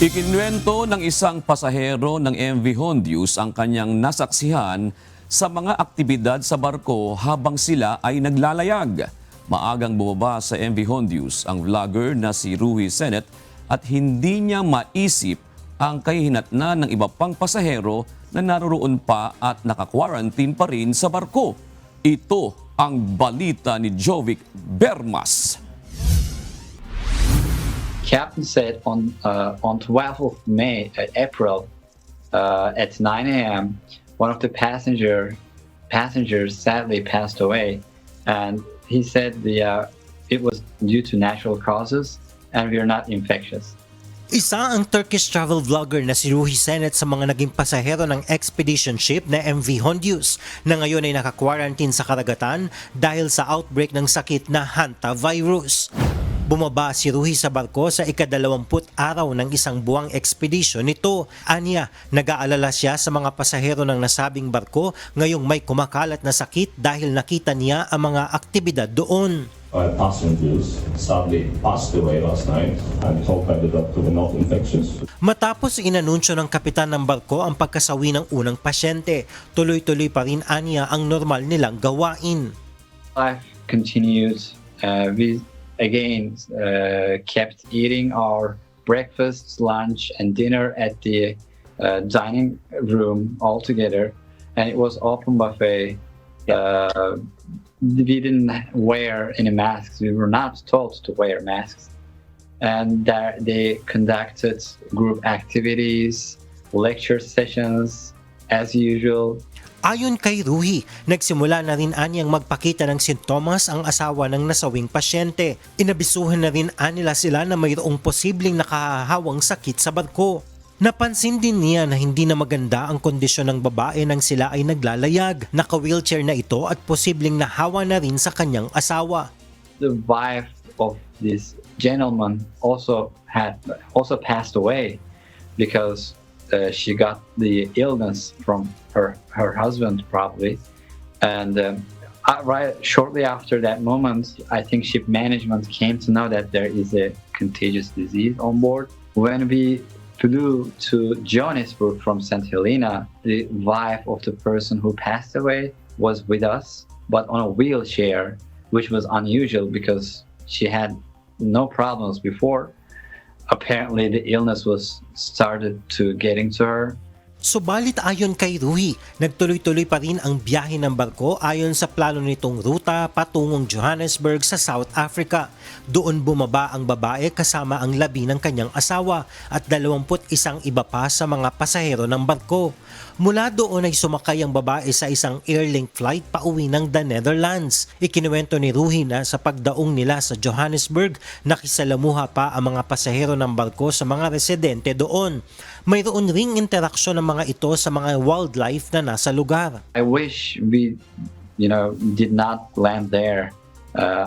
Ikinwento ng isang pasahero ng MV Hondius ang kanyang nasaksihan sa mga aktibidad sa barko habang sila ay naglalayag. Maagang bumaba sa MV Hondius ang vlogger na si Ruhi Senet at hindi niya maisip ang kahihinatnan ng iba pang pasahero na naroroon pa at naka-quarantine pa rin sa barko. Ito ang balita ni Jovic Bermas. Captain said on 12th of April at 9 a.m. one of the passengers sadly passed away, and he said it was due to natural causes and we are not infectious. Isa ang Turkish travel vlogger na si Ruhi Senet sa mga naging pasahero ng expedition ship na MV Hondius na ngayon ay naka-quarantine sa karagatan dahil sa outbreak ng sakit na hantavirus. Bumaba si Ruhi sa barko sa ika-20 araw ng isang buwang expedition nito. Anya, nag-aalala siya sa mga pasahero ng nasabing barko ngayong may kumakalat na sakit dahil nakita niya ang mga aktibidad doon. passengers sadly passed away last night. I'm told by the doctor were not infectious. Matapos inanunsyo ng kapitan ng barko ang pagkasawi ng unang pasyente, tuloy-tuloy pa rin aniya ang normal nilang gawain. Life continued. We again kept eating our breakfast, lunch, and dinner at the dining room all together, and it was open buffet. We didn't wear any masks. We were not told to wear masks, and they conducted group activities, lecture sessions as usual. Ayon kay Ruhi, nagsimula na rin anyang magpakita ng sintomas ang asawa ng nasawing pasyente. Inabisuhan na rin anila sila na mayroong posibleng nakahahawang sakit sa barko. Napansin din niya na hindi na maganda ang kondisyon ng babae nang sila ay naglalayag. Naka-wheelchair na ito at posibleng nahawa na rin sa kanyang asawa. The wife of this gentleman also passed away because she got the illness from her husband probably, and right shortly after that moment, I think ship management came to know that there is a contagious disease on board. When we flew to Johannesburg from St. Helena, the wife of the person who passed away was with us, but on a wheelchair, which was unusual because she had no problems before. Apparently, the illness was started to getting to her. Subalit ayon kay Ruhi, nagtuloy-tuloy pa rin ang biyahe ng barko ayon sa plano nitong ruta patungong Johannesburg sa South Africa. Doon bumaba ang babae kasama ang labi ng kanyang asawa at 21 iba pa sa mga pasahero ng barko. Mula doon ay sumakay ang babae sa isang Airlink flight pauwi ng The Netherlands. Ikinuwento ni Ruhi na sa pagdaong nila sa Johannesburg, nakisalamuha pa ang mga pasahero ng barko sa mga residente doon. Mayroon ring interaksyon ng mga ito sa mga wildlife na nasa lugar. I wish we, did not land there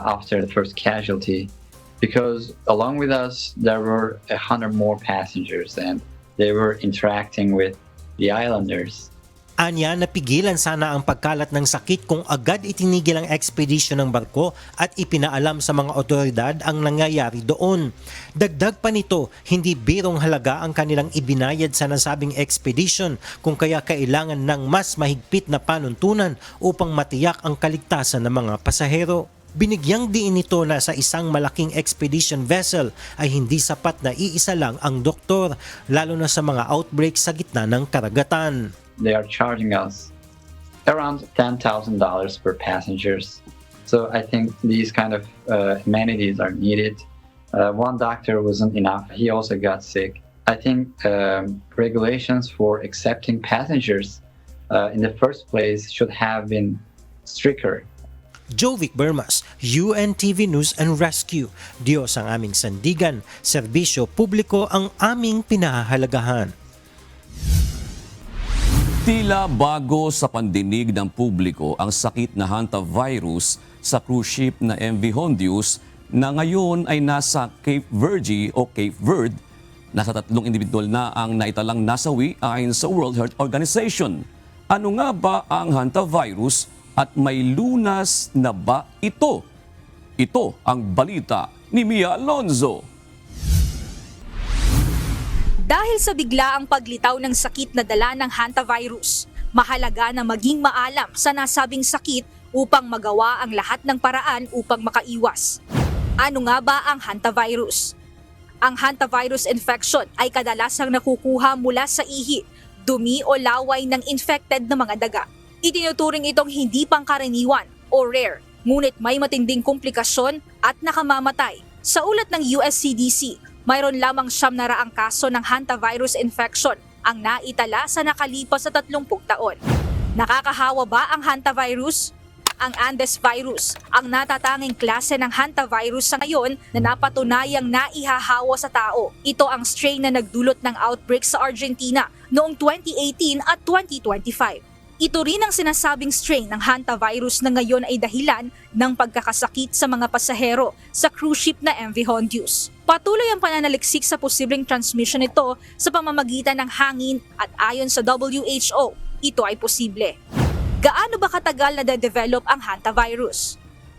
after the first casualty, because along with us there were 100 more passengers and they were interacting with the islanders. Anya, napigilan sana ang pagkalat ng sakit kung agad itinigil ang expedition ng barko at ipinaalam sa mga otoridad ang nangyayari doon. Dagdag pa nito, hindi birong halaga ang kanilang ibinayad sa nasabing expedition kung kaya kailangan ng mas mahigpit na panuntunan upang matiyak ang kaligtasan ng mga pasahero. Binigyang diin nito na sa isang malaking expedition vessel ay hindi sapat na iisa lang ang doktor, lalo na sa mga outbreak sa gitna ng karagatan. They are charging us around $10,000 per passengers. So I think these kind of amenities are needed. One doctor wasn't enough. He also got sick. I think regulations for accepting passengers in the first place should have been stricter. Jovic Bermas, UNTV News and Rescue. Diyos ang aming sandigan, serbisyo publiko ang aming pinahahalagahan. Tila bago sa pandinig ng publiko ang sakit na hantavirus sa cruise ship na MV Hondius na ngayon ay nasa Cape Verde o Cape Verde. Nasa 3 individual na ang naitalang nasawi ayon sa World Health Organization. Ano nga ba ang hantavirus at may lunas na ba ito? Ito ang balita ni Mia Alonzo. Dahil sa biglaang paglitaw ng sakit na dala ng hantavirus, mahalaga na maging maalam sa nasabing sakit upang magawa ang lahat ng paraan upang makaiwas. Ano nga ba ang hantavirus? Ang hantavirus infection ay kadalasang nakukuha mula sa ihi, dumi o laway ng infected na mga daga. Itinuturing itong hindi pangkaraniwan o rare, ngunit may matinding komplikasyon at nakamamatay. Sa ulat ng US CDC, mayroon lamang 900 kaso ng hantavirus infection ang naitala sa nakalipas sa 30 taon. Nakakahawa ba ang hantavirus? Ang Andes virus, ang natatanging klase ng hantavirus sa ngayon na napatunayang naihahawa sa tao. Ito ang strain na nagdulot ng outbreak sa Argentina noong 2018 at 2025. Ito rin ang sinasabing strain ng hantavirus na ngayon ay dahilan ng pagkakasakit sa mga pasahero sa cruise ship na MV Hondius. Patuloy ang pananaliksik sa posibleng transmission nito sa pamamagitan ng hangin at ayon sa WHO, ito ay posible. Gaano ba katagal na de-develop ang hantavirus?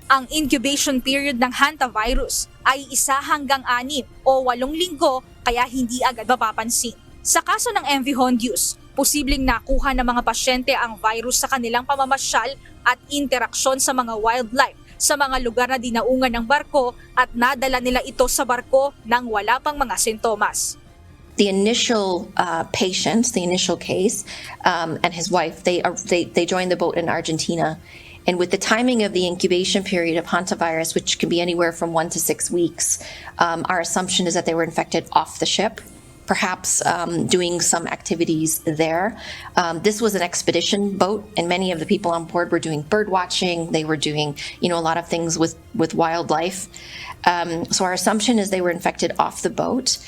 Ang incubation period ng hantavirus ay 1 hanggang 6 o 8 linggo kaya hindi agad mapapansin. Sa kaso ng MV Hondius, posibleng nakuha ng mga pasyente ang virus sa kanilang pamamasyal at interaksyon sa mga wildlife sa mga lugar na dinaungan ng barko at nadala nila ito sa barko nang wala pang mga sintomas. The initial patients, the initial case, and his wife, they joined the boat in Argentina. And with the timing of the incubation period of hantavirus, which can be anywhere from 1 to 6 weeks, our assumption is that they were infected off the ship, perhaps doing some activities there. This was an expedition boat, and many of the people on board were doing bird watching. They were doing, a lot of things with wildlife. So our assumption is they were infected off the boat.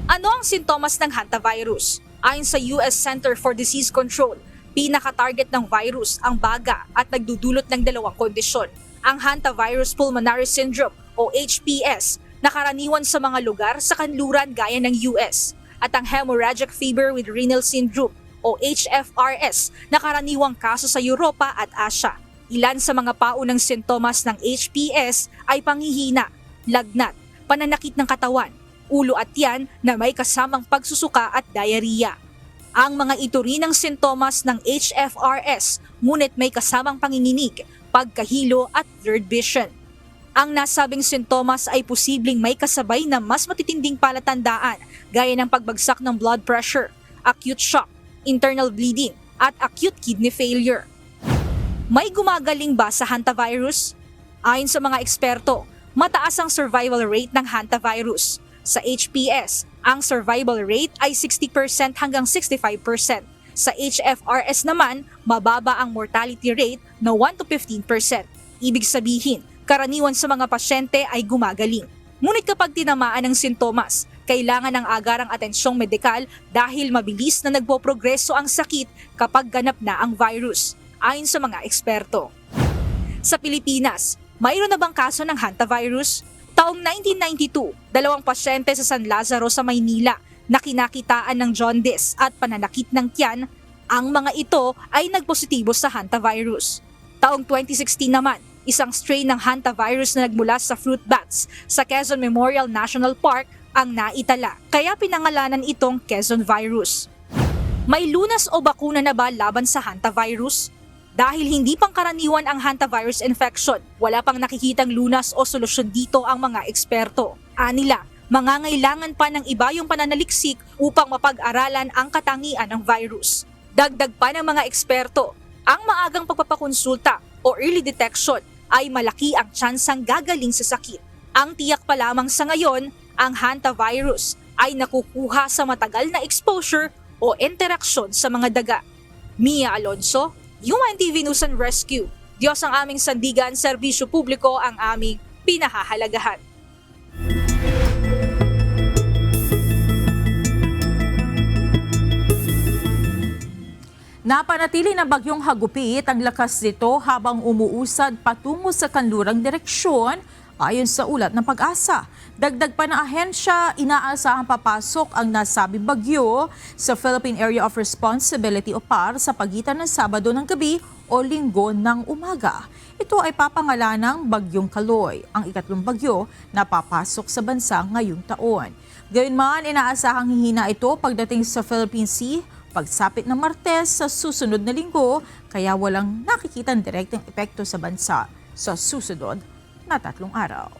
Ano ang sintomas ng hantavirus? Ayon sa US Center for Disease Control, pinaka-target ng virus ang baga at nagdudulot ng 2 kondisyon. Ang hantavirus pulmonary syndrome o HPS na karaniwan sa mga lugar sa kanluran gaya ng US at ang hemorrhagic fever with renal syndrome o HFRS na karaniwang kaso sa Europa at Asia. Ilan sa mga paunang sintomas ng HPS ay panghihina, lagnat, pananakit ng katawan, ulo at tiyan na may kasamang pagsusuka at diarrhea. Ang mga ito rin ang sintomas ng HFRS, ngunit may kasamang panginginig, pagkahilo at blurred vision. Ang nasabing sintomas ay posibleng may kasabay na mas matitinding palatandaan gaya ng pagbagsak ng blood pressure, acute shock, internal bleeding at acute kidney failure. May gumagaling ba sa hantavirus? Ayon sa mga eksperto, mataas ang survival rate ng hantavirus. Sa HPS, ang survival rate ay 60% hanggang 65%. Sa HFRS naman, mababa ang mortality rate na 1 to 15%. Ibig sabihin, karaniwan sa mga pasyente ay gumagaling. Ngunit kapag tinamaan ng sintomas, kailangan ng agarang atensyong medikal dahil mabilis na nagpoprogreso ang sakit kapag ganap na ang virus, ayon sa mga eksperto. Sa Pilipinas, mayroon na bang kaso ng hantavirus? Taong 1992, 2 pasyente sa San Lazaro sa Maynila na kinakitaan ng jaundice at pananakit ng tiyan, ang mga ito ay nagpositibo sa hantavirus. Taong 2016 naman, isang strain ng hantavirus na nagmula sa fruit bats sa Quezon Memorial National Park ang naitala, kaya pinangalanan itong Quezon virus. May lunas o bakuna na ba laban sa hantavirus? Dahil hindi pangkaraniwan ang hantavirus infection, wala pang nakikitang lunas o solusyon dito ang mga eksperto. Anila, mangangailangan pa ng iba yung pananaliksik upang mapag-aralan ang katangian ng virus. Dagdag pa ng mga eksperto, ang maagang pagpapakonsulta o early detection ay malaki ang tsansang gagaling sa sakit. Ang tiyak pa lamang sa ngayon, ang hantavirus ay nakukuha sa matagal na exposure o interaksyon sa mga daga. Mia Alonso, UNTV News and Rescue. Diyos ang aming sandigan, serbisyo publiko ang aming pinahahalagahan. Napanatili ng bagyong hagupit ang lakas nito habang umuusad patungo sa kanlurang direksyon ayon sa ulat ng Pag-asa. Dagdag pa ng ahensya, inaasahang papasok ang nasabing bagyo sa Philippine Area of Responsibility o PAR sa pagitan ng Sabado ng gabi o Linggo ng umaga. Ito ay papangalanang Bagyong Kaloy, ang ikatlong bagyo na papasok sa bansa ngayong taon. Gayunman, inaasahang hihina ito pagdating sa Philippine Sea pagsapit ng Martes sa susunod na linggo, kaya walang nakikitang direktang epekto sa bansa sa susunod na 3 araw.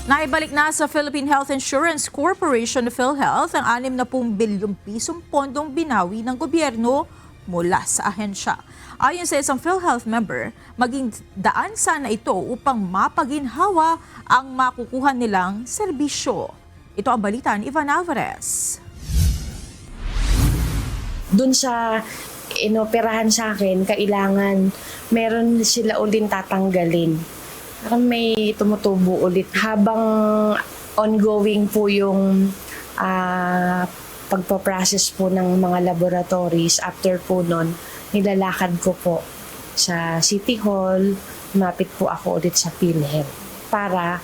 Naibalik na sa Philippine Health Insurance Corporation PhilHealth ang 60 bilyong pisong pondong binawi ng gobyerno mula sa ahensya. Ayon sa isang PhilHealth member, maging daan sana ito upang mapaginhawa ang makukuha nilang serbisyo. Ito ang balita ni Ivan Alvarez. Doon sa inoperahan sa akin, kailangan meron sila ulit tatanggalin. May tumutubo ulit. Habang ongoing po yung pagpaprocess po ng mga laboratories, after po nun, nilalakad ko po sa City Hall, lumapit po ako ulit sa PhilHealth para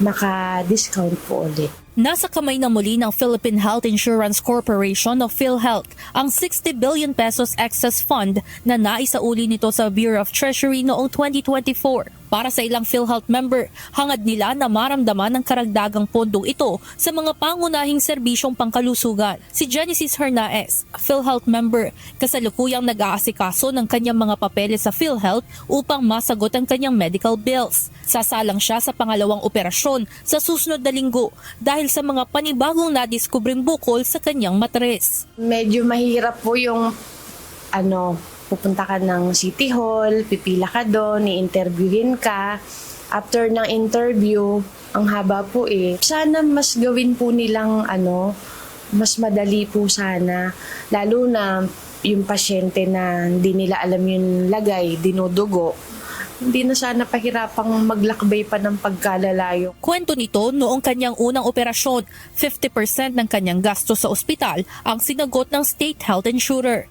maka-discount po ulit. Nasa kamay na muli ng Philippine Health Insurance Corporation o PhilHealth ang 60 billion pesos excess fund na naisauli nito sa Bureau of Treasury noong 2024. Para sa ilang PhilHealth member, hangad nila na maramdaman ang karagdagang pondong ito sa mga pangunahing serbisyong pangkalusugan. Si Genesis Hernaez, PhilHealth member, kasalukuyang nag-aasikaso ng kanyang mga papeles sa PhilHealth upang masagot ang kanyang medical bills. Sasalang siya sa pangalawang operasyon sa susunod na linggo dahil sa mga panibagong nadiskubring bukol sa kanyang matres. Medyo mahirap po yung pupunta ka ng City Hall, pipila ka doon, i-interviewin ka. After ng interview, ang haba po eh. Sana mas gawin po nilang mas madali po sana. Lalo na yung pasyente na hindi nila alam yung lagay, dinudugo. Hindi na sana pahirapang maglakbay pa ng pagkalalayo. Kwento nito, noong kanyang unang operasyon, 50% ng kanyang gasto sa ospital ang sinagot ng state health insurer.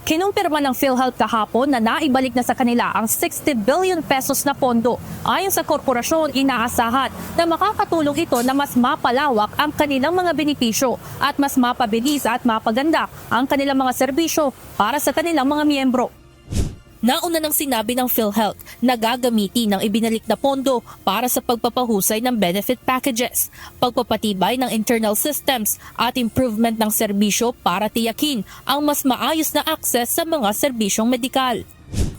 Kinumpirma ng PhilHealth kahapon na naibalik na sa kanila ang 60 billion pesos na pondo. Ayon sa korporasyon, inaasahan na makakatulong ito na mas mapalawak ang kanilang mga benepisyo at mas mapabilis at mapaganda ang kanilang mga serbisyo para sa kanilang mga miyembro. Nauna nang sinabi ng PhilHealth na gagamitin ang ibinalik na pondo para sa pagpapahusay ng benefit packages, pagpapatibay ng internal systems at improvement ng serbisyo para tiyakin ang mas maayos na access sa mga serbisyong medikal.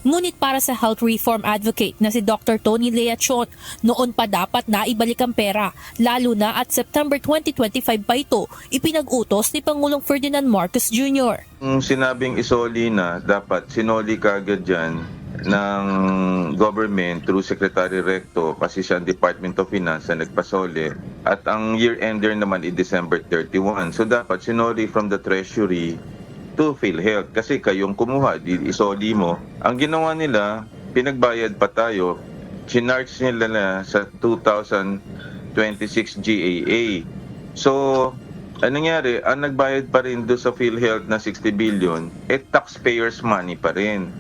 Ngunit para sa health reform advocate na si Dr. Tony Leachon, noon pa dapat naibalik ang pera, lalo na at September 2025 pa ito ipinag-utos ni Pangulong Ferdinand Marcos Jr. Sinabing isoli na, dapat sinoli kagad dyan ng government through Secretary Recto kasi siya ang Department of Finance na nagpasoli at ang year-ender naman i December 31. So dapat sinoli from the Treasury to PhilHealth kasi kayong kumuha, isoli mo. Ang ginawa nila, pinagbayad pa tayo, chinarge nila na sa 2026 GAA. So, anong nangyari? Ang nagbayad pa rin doon sa PhilHealth na 60 billion, taxpayers money pa rin.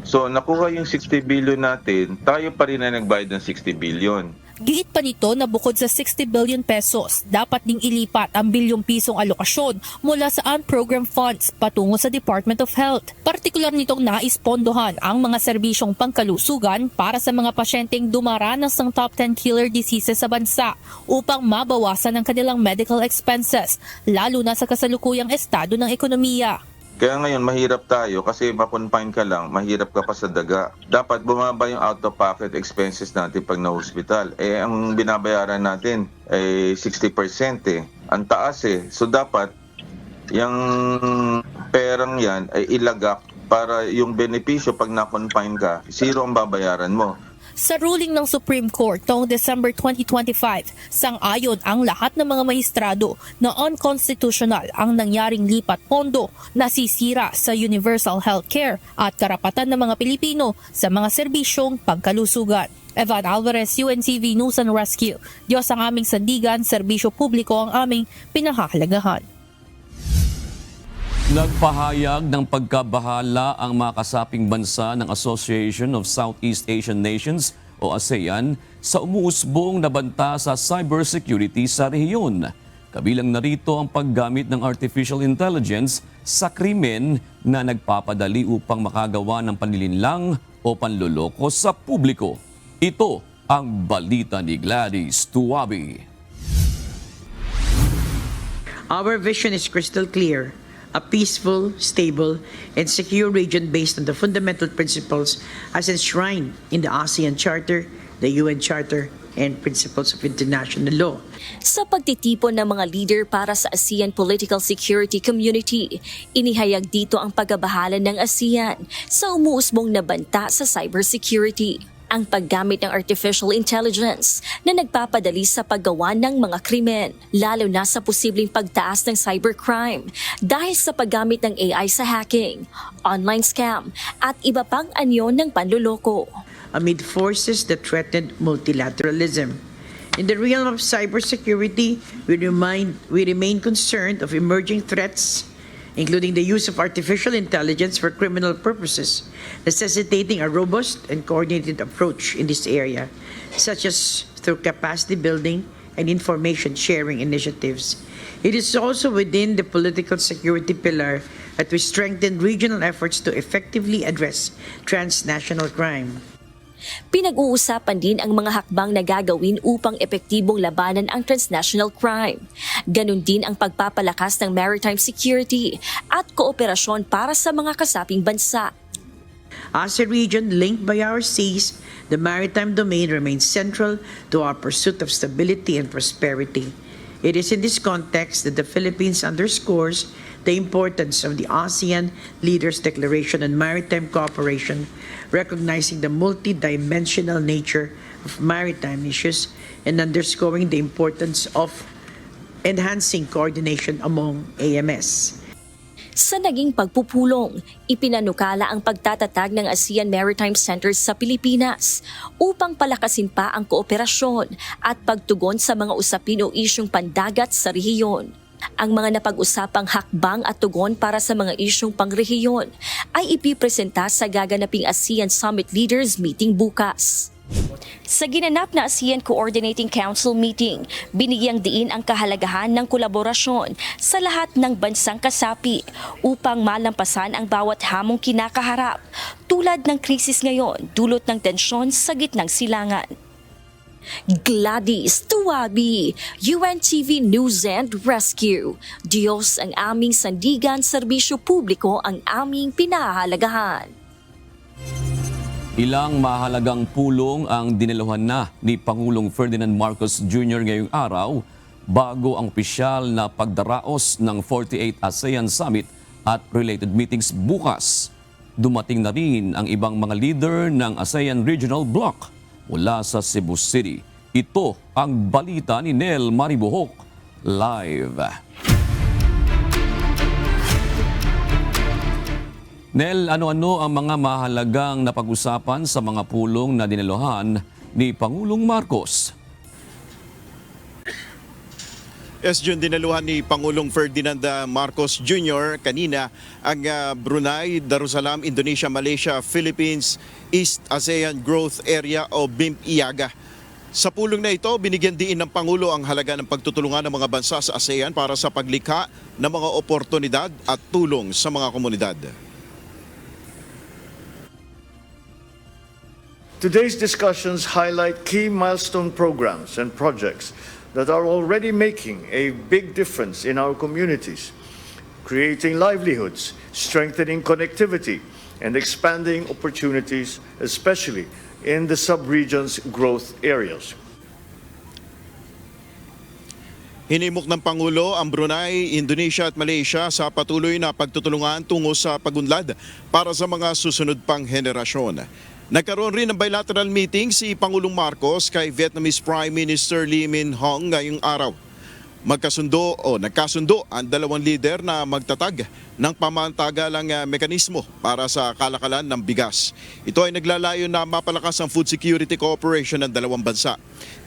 So, nakuha yung 60 billion natin, tayo pa rin na nagbayad ng 60 billion. Giit pa nito na bukod sa 60 billion pesos, dapat ding ilipat ang bilyong pisong alokasyon mula sa unprogrammed funds patungo sa Department of Health. Partikular nitong naispondohan ang mga serbisyong pangkalusugan para sa mga pasyenteng dumaranas ng top 10 killer diseases sa bansa upang mabawasan ang kanilang medical expenses, lalo na sa kasalukuyang estado ng ekonomiya. Kaya ngayon, mahirap tayo kasi makonfine ka lang, mahirap ka pa sa daga. Dapat bumaba yung out-of-pocket expenses natin pag na-hospital. Ang binabayaran natin ay 60% Ang taas So dapat, yung perang yan ay ilagak para yung benepisyo pag na-confine ka, zero ang babayaran mo. Sa ruling ng Supreme Court noong December 2025, sang-ayon ang lahat ng mga maestrado na unconstitutional ang nangyaring lipat pondo na sisira sa universal healthcare at karapatan ng mga Pilipino sa mga serbisyong pangkalusugan. Evan Alvarez, UNTV News and Rescue. Diyos ang aming sandigan, serbisyo publiko ang aming pinahahalagahan. Nagpahayag ng pagkabahala ang mga kasaping bansa ng Association of Southeast Asian Nations o ASEAN sa umuusbong na banta sa cybersecurity sa rehiyon. Kabilang narito ang paggamit ng artificial intelligence sa krimen na nagpapadali upang makagawa ng panlilinlang o panloloko sa publiko. Ito ang balita ni Gladys Tuwabi. Our vision is crystal clear. A peaceful, stable, and secure region based on the fundamental principles as enshrined in the ASEAN Charter, the UN Charter, and principles of international law. Sa pagtitipon ng mga leader para sa ASEAN Political Security Community, inihayag dito ang pagbabahala ng ASEAN sa umuusbong na banta sa cybersecurity. Ang paggamit ng artificial intelligence na nagpapadali sa paggawa ng mga krimen, lalo na sa posibleng pagtaas ng cybercrime dahil sa paggamit ng AI sa hacking, online scam at iba pang anyo ng panloloko. Amid forces that threaten multilateralism, in the realm of cybersecurity, we remain concerned of emerging threats including the use of artificial intelligence for criminal purposes, necessitating a robust and coordinated approach in this area, such as through capacity building and information sharing initiatives. It is also within the political security pillar that we strengthen regional efforts to effectively address transnational crime. Pinag-uusapan din ang mga hakbang na gagawin upang epektibong labanan ang transnational crime. Ganon din ang pagpapalakas ng maritime security at kooperasyon para sa mga kasaping bansa. As a region linked by our seas, the maritime domain remains central to our pursuit of stability and prosperity. It is in this context that the Philippines underscores the importance of the ASEAN Leaders' Declaration on Maritime Cooperation, recognizing the multidimensional nature of maritime issues and underscoring the importance of enhancing coordination among AMS. Sa naging pagpupulong, ipinanukala ang pagtatatag ng ASEAN Maritime Centers sa Pilipinas upang palakasin pa ang kooperasyon at pagtugon sa mga usapin o isyung pandagat sa rehiyon. Ang mga napag-usapang hakbang at tugon para sa mga isyung pangrehiyon ay ipipresenta sa gaganaping ASEAN Summit Leaders Meeting bukas. Sa ginanap na ASEAN Coordinating Council meeting, binigyang diin ang kahalagahan ng kolaborasyon sa lahat ng bansang kasapi upang malampasan ang bawat hamong kinakaharap tulad ng krisis ngayon dulot ng tensyon sa gitnang silangan. Gladys Tuwabi, UNTV News and Rescue. Diyos ang aming sandigan, serbisyo publiko ang aming pinahahalagahan. Ilang mahalagang pulong ang diniluhan na ni Pangulong Ferdinand Marcos Jr. ngayong araw bago ang opisyal na pagdaraos ng 48th ASEAN Summit at related meetings bukas. Dumating na rin ang ibang mga leader ng ASEAN Regional Bloc mula sa Cebu City. Ito ang balita ni Nel Maribuhok live. Nel, ano-ano ang mga mahalagang napag-usapan sa mga pulong na diniluhan ni Pangulong Marcos? Yes, Jun, dinaluhan ni Pangulong Ferdinand Marcos Jr. kanina ang Brunei, Darussalam, Indonesia, Malaysia, Philippines, East ASEAN Growth Area o BIMP-IAGA. Sa pulong na ito, binigyan diin ng Pangulo ang halaga ng pagtutulungan ng mga bansa sa ASEAN para sa paglikha ng mga oportunidad at tulong sa mga komunidad. Today's discussions highlight key milestone programs and projects that are already making a big difference in our communities, creating livelihoods, strengthening connectivity, and expanding opportunities, especially in the sub-region's growth areas. Hinimok ng Pangulo ang Brunei, Indonesia at Malaysia sa patuloy na pagtutulungan tungo sa pagunlad para sa mga susunod pang henerasyon. Nagkaroon rin ng bilateral meeting si Pangulong Marcos kay Vietnamese Prime Minister Lee Min Hong ngayong araw. Nagkasundo ang dalawang lider na magtatag ng pamantagalang mekanismo para sa kalakalan ng bigas. Ito ay naglalayon na mapalakas ang food security cooperation ng dalawang bansa.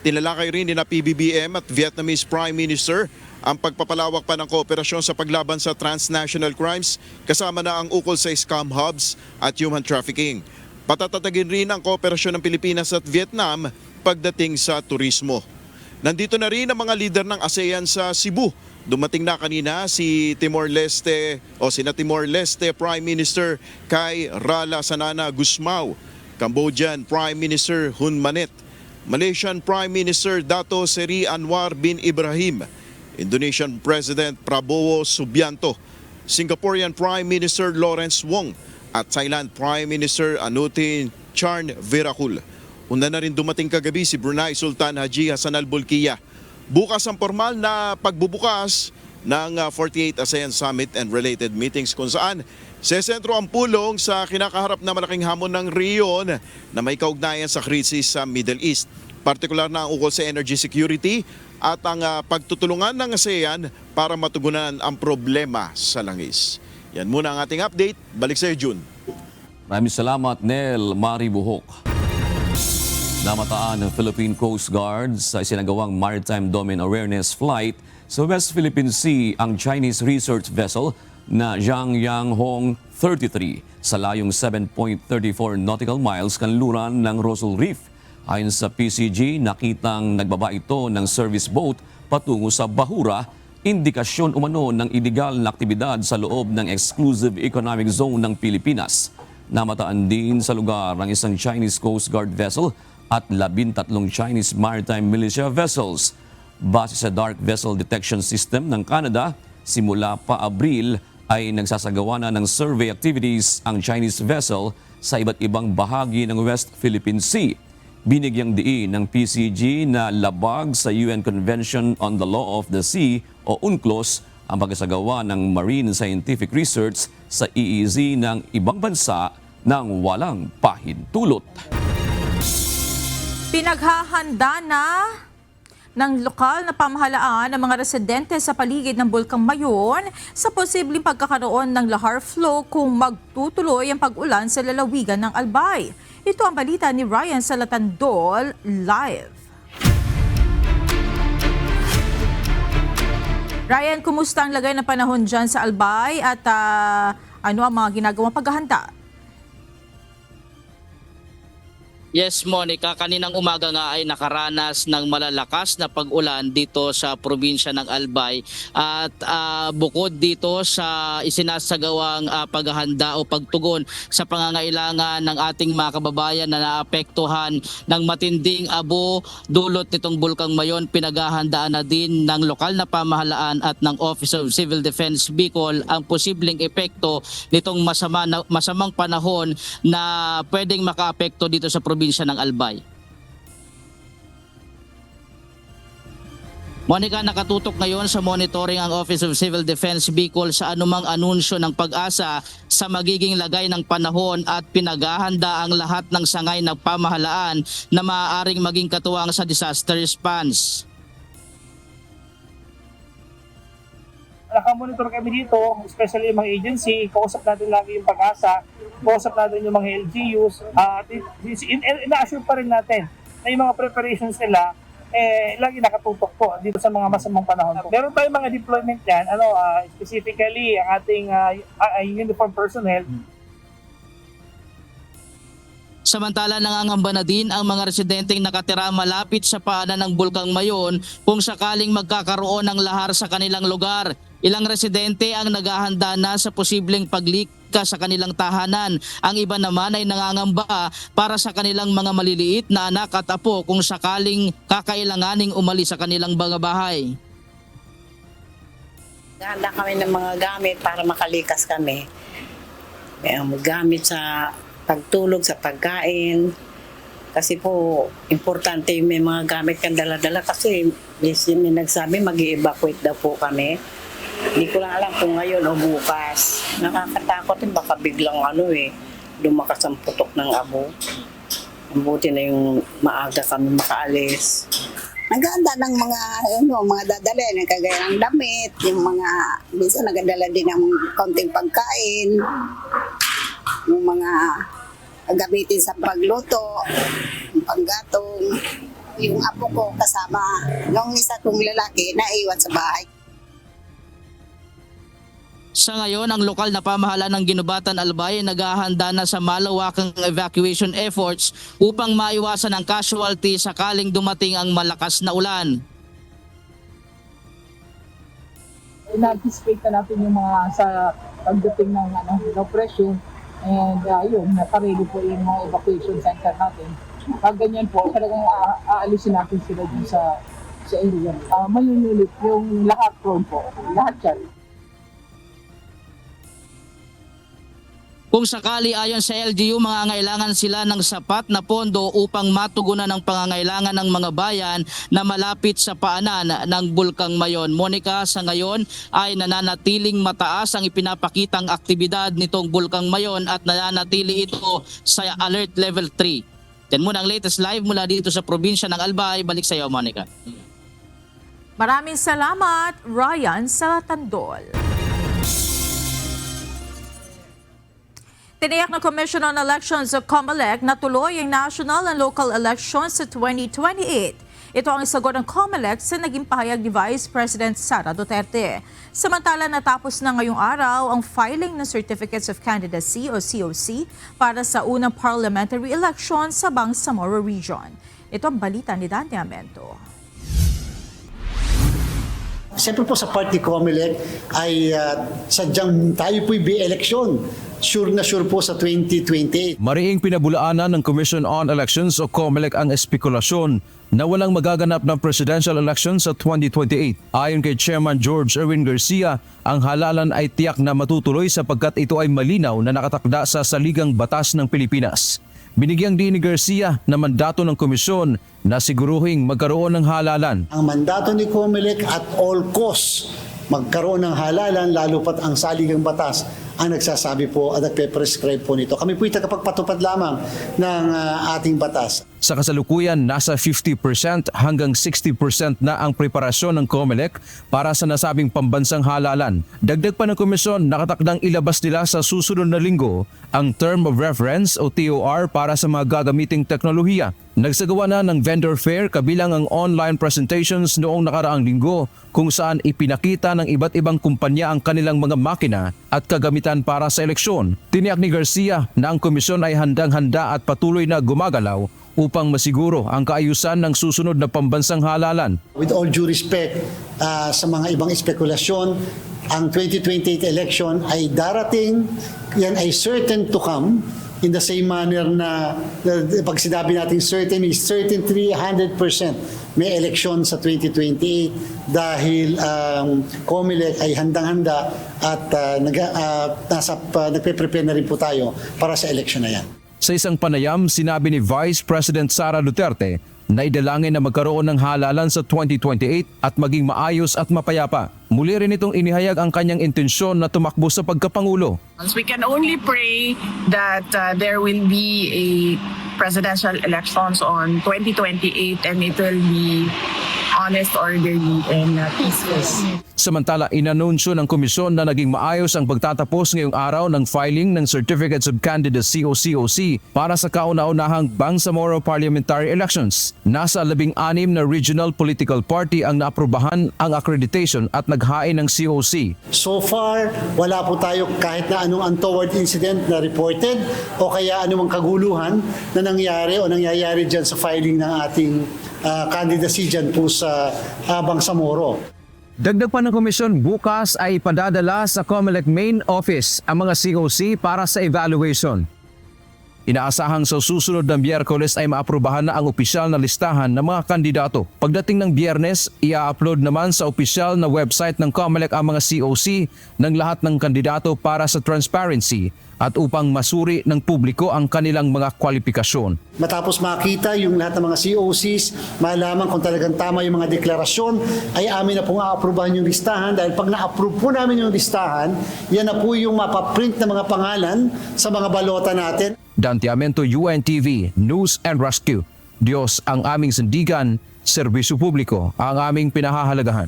Tinalakay rin ni PBBM at Vietnamese Prime Minister ang pagpapalawak pa ng kooperasyon sa paglaban sa transnational crimes kasama na ang ukol sa scam hubs at human trafficking. Patatatagin rin ang kooperasyon ng Pilipinas at Vietnam pagdating sa turismo. Nandito na rin ang mga lider ng ASEAN sa Cebu. Dumating na kanina si sina Timor-Leste Prime Minister Kai Rala Sanana Gusmao, Cambodian Prime Minister Hun Manet, Malaysian Prime Minister Dato Seri Anwar bin Ibrahim, Indonesian President Prabowo Subianto, Singaporean Prime Minister Lawrence Wong, at Thailand Prime Minister Anutin Charn Virakul. Una na rin dumating kagabi si Brunei Sultan Haji Hassan al-Bolkiah. Bukas ang formal na pagbubukas ng 48th ASEAN Summit and related meetings kung saan sesentro ang pulong sa kinakaharap na malaking hamon ng rehiyon na may kaugnayan sa krisis sa Middle East. Partikular na ang ukol sa energy security at ang pagtutulungan ng ASEAN para matugunan ang problema sa langis. Yan muna ang ating update. Balik sa iyo, June. Maraming salamat, Nel Maribuhok. Namataan ng Philippine Coast Guard sa isinagawang Maritime Domain Awareness Flight sa West Philippine Sea ang Chinese research vessel na Zhangyang Hong 33 sa layong 7.34 nautical miles kanluran ng Roseau Reef. Ayon sa PCG, nakitang nagbaba ito ng service boat patungo sa Bahura, indikasyon umano ng iligal na aktibidad sa loob ng exclusive economic zone ng Pilipinas. Namataan din sa lugar ang isang Chinese Coast Guard vessel at 13 Chinese Maritime Militia vessels. Base sa Dark Vessel Detection System ng Canada, simula pa Abril ay nagsasagawa na ng survey activities ang Chinese vessel sa iba't ibang bahagi ng West Philippine Sea. Binigyang diin ng PCG na labag sa UN Convention on the Law of the Sea o UNCLOS ang pagsasagawa ng marine scientific research sa EEZ ng ibang bansa ng walang pahintulot. Pinaghahanda na ng lokal na pamahalaan ng mga residente sa paligid ng Bulkang Mayon sa posibleng pagkakaroon ng lahar flow kung magtutuloy ang pag-ulan sa lalawigan ng Albay. Ito ang balita ni Ryan Salatandol live. Ryan, kumusta ang lagay ng panahon dyan sa Albay at ano ang mga ginagawang paghahanda? Yes, Monica, kaninang umaga nga ay nakaranas ng malalakas na pag-ulan dito sa probinsya ng Albay at bukod dito sa isinasagawang paghahanda o pagtugon sa pangangailangan ng ating mga kababayan na naapektuhan ng matinding abo dulot nitong Bulkang Mayon, pinaghahandaan na din ng lokal na pamahalaan at ng Office of Civil Defense Bicol ang posibleng epekto nitong masamang panahon na pwedeng makaapekto dito sa probinsya ng Albay. Monica, nakatutok ngayon sa monitoring ang Office of Civil Defense Bicol sa anumang anunsyo ng pag-asa sa magiging lagay ng panahon at pinaghahanda ang lahat ng sangay ng pamahalaan na maaaring maging katuwang sa disaster response. Nakamonitor kami dito, especially yung mga agency, kausap natin lagi yung pag-asa, kausap natin yung mga LGUs, at ina-assure pa rin natin na yung mga preparations nila, lagi nakatutok po dito sa mga masamang panahon. Meron tayong mga deployment yan, specifically ang ating uniform personnel. Samantala, nangangamba na din ang mga residenteng nakatira malapit sa paanan ng Bulkang Mayon kung sakaling magkakaroon ng lahar sa kanilang lugar. Ilang residente ang naghahanda na sa posibleng paglikas sa kanilang tahanan. Ang iba naman ay nangangamba para sa kanilang mga maliliit na anak at apo kung sakaling kakailanganing umalis sa kanilang mga bahay. Handa kami ng mga gamit para makalikas kami. Gamit sa pagtulog, sa pagkain. Kasi po, importante yung may mga gamit kang dala-dala kasi may nagsabi mag-i-evacuate daw po kami. Hindi ko lang alam kung ngayon o bukas. Nakakatakot din, baka biglang lumakas ang putok ng abo. Mabuti na yung maaga kami makaalis. Naghahanda ng mga dadalhin, kagaya ng damit, yung mga, minsan nagadala din ng konting pagkain, yung mga gamitin sa pagluto, yung panggatong, yung apo ko kasama, nung isa kong lalaki naiwan sa bahay. Sa ngayon, ang lokal na pamahalaan ng Ginubatan Albay ay naghahanda na sa malawakang evacuation efforts upang maiwasan ang casualty sakaling dumating ang malakas na ulan. Na-anticipate na natin yung mga sa pagdating ng pressure and yun, nakaredy po yung mga evacuation center natin. Pag ganyan po, talagang aalisin natin sila dun sa area. Mayunulit yung lahat prone po, lahat yan. Kung sakali ayon sa LGU, mangangailangan sila ng sapat na pondo upang matugunan ang pangangailangan ng mga bayan na malapit sa paanan ng Bulkang Mayon. Monica, sa ngayon ay nananatiling mataas ang ipinapakitang aktibidad nitong Bulkang Mayon at nananatili ito sa alert level 3. Yan muna ang latest live mula dito sa probinsya ng Albay. Balik sa iyo, Monica. Maraming salamat, Ryan Salatandol. Tiniyak ng Commission on Elections o COMELEC na tuloy ang national and local elections sa 2028. Ito ang isagot ng COMELEC sa naging pahayag ni Vice President Sara Duterte. Samantala, natapos na ngayong araw ang filing ng Certificates of Candidacy o COC para sa unang parliamentary election sa Bangsamoro Region. Ito ang balita ni Dante Amento. Siyempre po sa party COMELEC ay sadyang tayo po'y bi-eleksyon. Sure na sure po sa 2028. Mariing pinabulaanan ng Commission on Elections o COMELEC ang espekulasyon na walang magaganap ng presidential election sa 2028. Ayon kay Chairman George Erwin Garcia, ang halalan ay tiyak na matutuloy sapagkat ito ay malinaw na nakatakda sa Saligang Batas ng Pilipinas. Binigyang din ni Garcia na mandato ng komisyon na siguruhing magkaroon ng halalan. Ang mandato ni COMELEC at all costs magkaroon ng halalan lalo pat ang Saligang Batas ang nagsasabi po at nagpe-prescribe po nito. Kami po'y tagapagpatupad lamang ng ating batas. Sa kasalukuyan, nasa 50% hanggang 60% na ang preparasyon ng COMELEC para sa nasabing pambansang halalan. Dagdag pa ng komisyon, nakatakdang ilabas nila sa susunod na linggo ang Term of Reference o TOR para sa mga gagamiting teknolohiya. Nagsagawa na ng vendor fair kabilang ang online presentations noong nakaraang linggo kung saan ipinakita ng iba't ibang kumpanya ang kanilang mga makina at kagamitan para sa eleksyon. Tiniyak ni Garcia na ang komisyon ay handang-handa at patuloy na gumagalaw upang masiguro ang kaayusan ng susunod na pambansang halalan. With all due respect sa mga ibang espekulasyon, ang 2028 election ay darating, yan ay certain to come. In the same manner na pag sinabi natin certain is certainly 100% may eleksyon sa 2028 dahil COMELEC ay handang-handa at nagpe-prepare na rin po tayo para sa eleksyon na yan. Sa isang panayam, sinabi ni Vice President Sara Duterte na idalangin na magkaroon ng halalan sa 2028 at maging maayos at mapayapa. Muli rin itong inihayag ang kanyang intensyon na tumakbo sa pagkapangulo. We can only pray that there will be a presidential elections on 2028 and it will be honest, orderly, and peaceful. Samantala, inanunsyo ng komisyon na naging maayos ang pagtatapos ngayong araw ng filing ng Certificates of Candidacy o COC para sa kauna-unahang Bangsamoro Parliamentary Elections. Nasa 16 na regional political party ang naaprubahan ang accreditation at naghain ng COC. So far, wala po tayo kahit na anong untoward incident na reported o kaya anumang kaguluhan na nangyari o nangyayari dyan sa filing ng ating candidacy dyan po sa Bangsamoro. Dagdag pa ng komisyon, bukas ay padadala sa COMELEC main office ang mga COC para sa evaluation. Inaasahang sa susunod na Miyerkules ay maaprubahan na ang opisyal na listahan ng mga kandidato. Pagdating ng Biyernes, i-upload naman sa opisyal na website ng COMELEC ang mga COC ng lahat ng kandidato para sa transparency at upang masuri ng publiko ang kanilang mga kwalifikasyon. Matapos makita yung lahat ng mga COCs, malaman kung talagang tama yung mga deklarasyon, ay amin na pong a-aprobahan yung listahan dahil pag na-approve po namin yung listahan, yan na po yung mapaprint na mga pangalan sa mga balota natin. Dante Amento, UNTV, News and Rescue. Diyos ang aming sandigan, serbisyo publiko ang aming pinahahalagahan.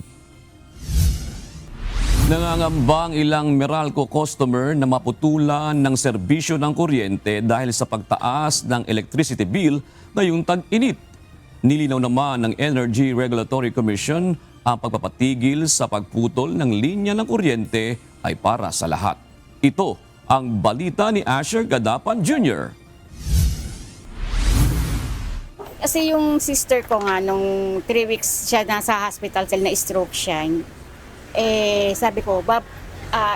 Nangangambang ilang Meralco customer na maputulan ng serbisyo ng kuryente dahil sa pagtaas ng electricity bill ngayong tag-init. Nilinaw naman ng Energy Regulatory Commission ang pagpapatigil sa pagputol ng linya ng kuryente ay para sa lahat. Ito ang balita ni Asher Gadapan Jr. Kasi yung sister ko nga, nung 3 weeks siya nasa hospital, na-stroke siya. Sabi ko,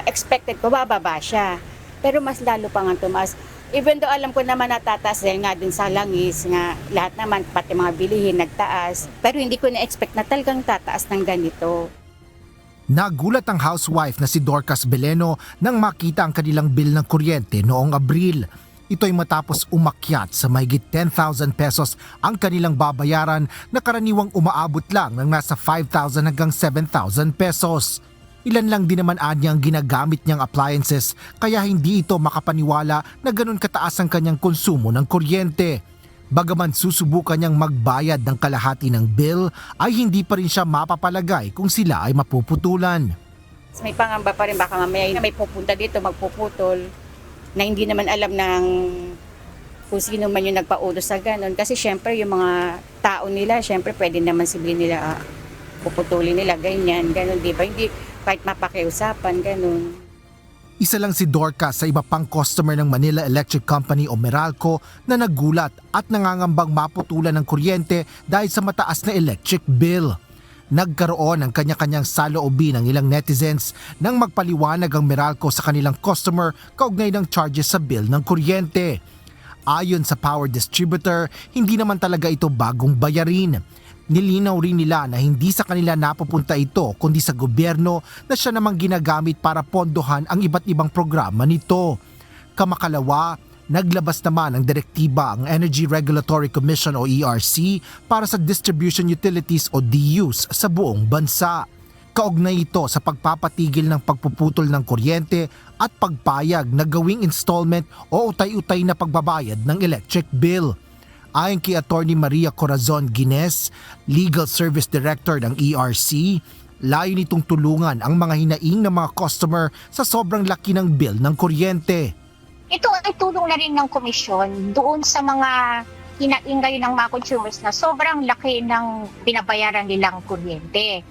expected ko bababa siya. Pero mas lalo pa nga tumaas. Even though alam ko naman natataas dahil nga dun sa langis, nga lahat naman, pati mga bilihin, nagtaas. Pero hindi ko na-expect na talagang tataas ng ganito. Nagulat ang housewife na si Dorcas Beleno nang makita ang kanilang bill ng kuryente noong Abril. Ito'y matapos umakyat sa mahigit 10,000 pesos ang kanilang babayaran na karaniwang umaabot lang ng nasa 5,000 hanggang 7,000 pesos. Ilan lang din naman anya ang ginagamit niyang appliances kaya hindi ito makapaniwala na ganun kataas ang kanyang konsumo ng kuryente. Bagaman susubukan niyang magbayad ng kalahati ng bill ay hindi pa rin siya mapapalagay kung sila ay mapuputulan. May pangamba pa rin, baka mamaya may pupunta dito, magpuputol, na hindi naman alam ng kung sino man yung nagpautos sa ganun. Kasi syempre yung mga tao nila, syempre pwede naman sabihin nila, puputulin nila, ganyan, ganun, di ba? Hindi kahit mapakiusapan, ganun. Isa lang si Dorcas sa iba pang customer ng Manila Electric Company o Meralco na nagulat at nangangambang maputulan ng kuryente dahil sa mataas na electric bill. Nagkaroon ng kanya-kanyang saloobin ng ilang netizens nang magpaliwanag ang Meralco sa kanilang customer kaugnay ng charges sa bill ng kuryente. Ayon sa power distributor, hindi naman talaga ito bagong bayarin. Nilinaw rin nila na hindi sa kanila napupunta ito kundi sa gobyerno na siya namang ginagamit para pondohan ang iba't ibang programa nito. Kamakalawa, naglabas naman ng direktiba ang Energy Regulatory Commission o ERC para sa distribution utilities o DUs sa buong bansa. Kaugnay ito sa pagpapatigil ng pagpuputol ng kuryente at pagpayag na gawing installment o utay-utay na pagbabayad ng electric bill. Ayon kay Attorney Maria Corazon Guines, Legal Service Director ng ERC, layo nitong tulungan ang mga hinaing ng mga customer sa sobrang laki ng bill ng kuryente. Ito ay tulong na rin ng komisyon doon sa mga hinaing ngayon ng mga consumers na sobrang laki ng binabayaran nilang kuryente.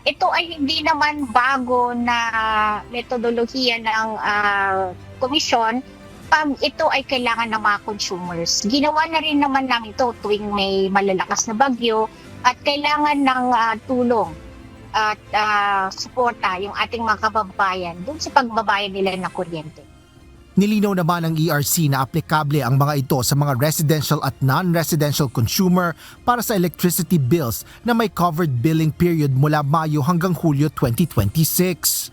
Ito ay hindi naman bago na metodolohiya ng komisyon. Ito ay kailangan ng mga consumers. Ginawa na rin naman namin ito tuwing may malalakas na bagyo at kailangan ng tulong at suporta yung ating mga kababayan doon sa pagbabayad nila ng kuryente. Nilinaw naman ng ERC na aplikable ang mga ito sa mga residential at non-residential consumer para sa electricity bills na may covered billing period mula Mayo hanggang Hulyo 2026.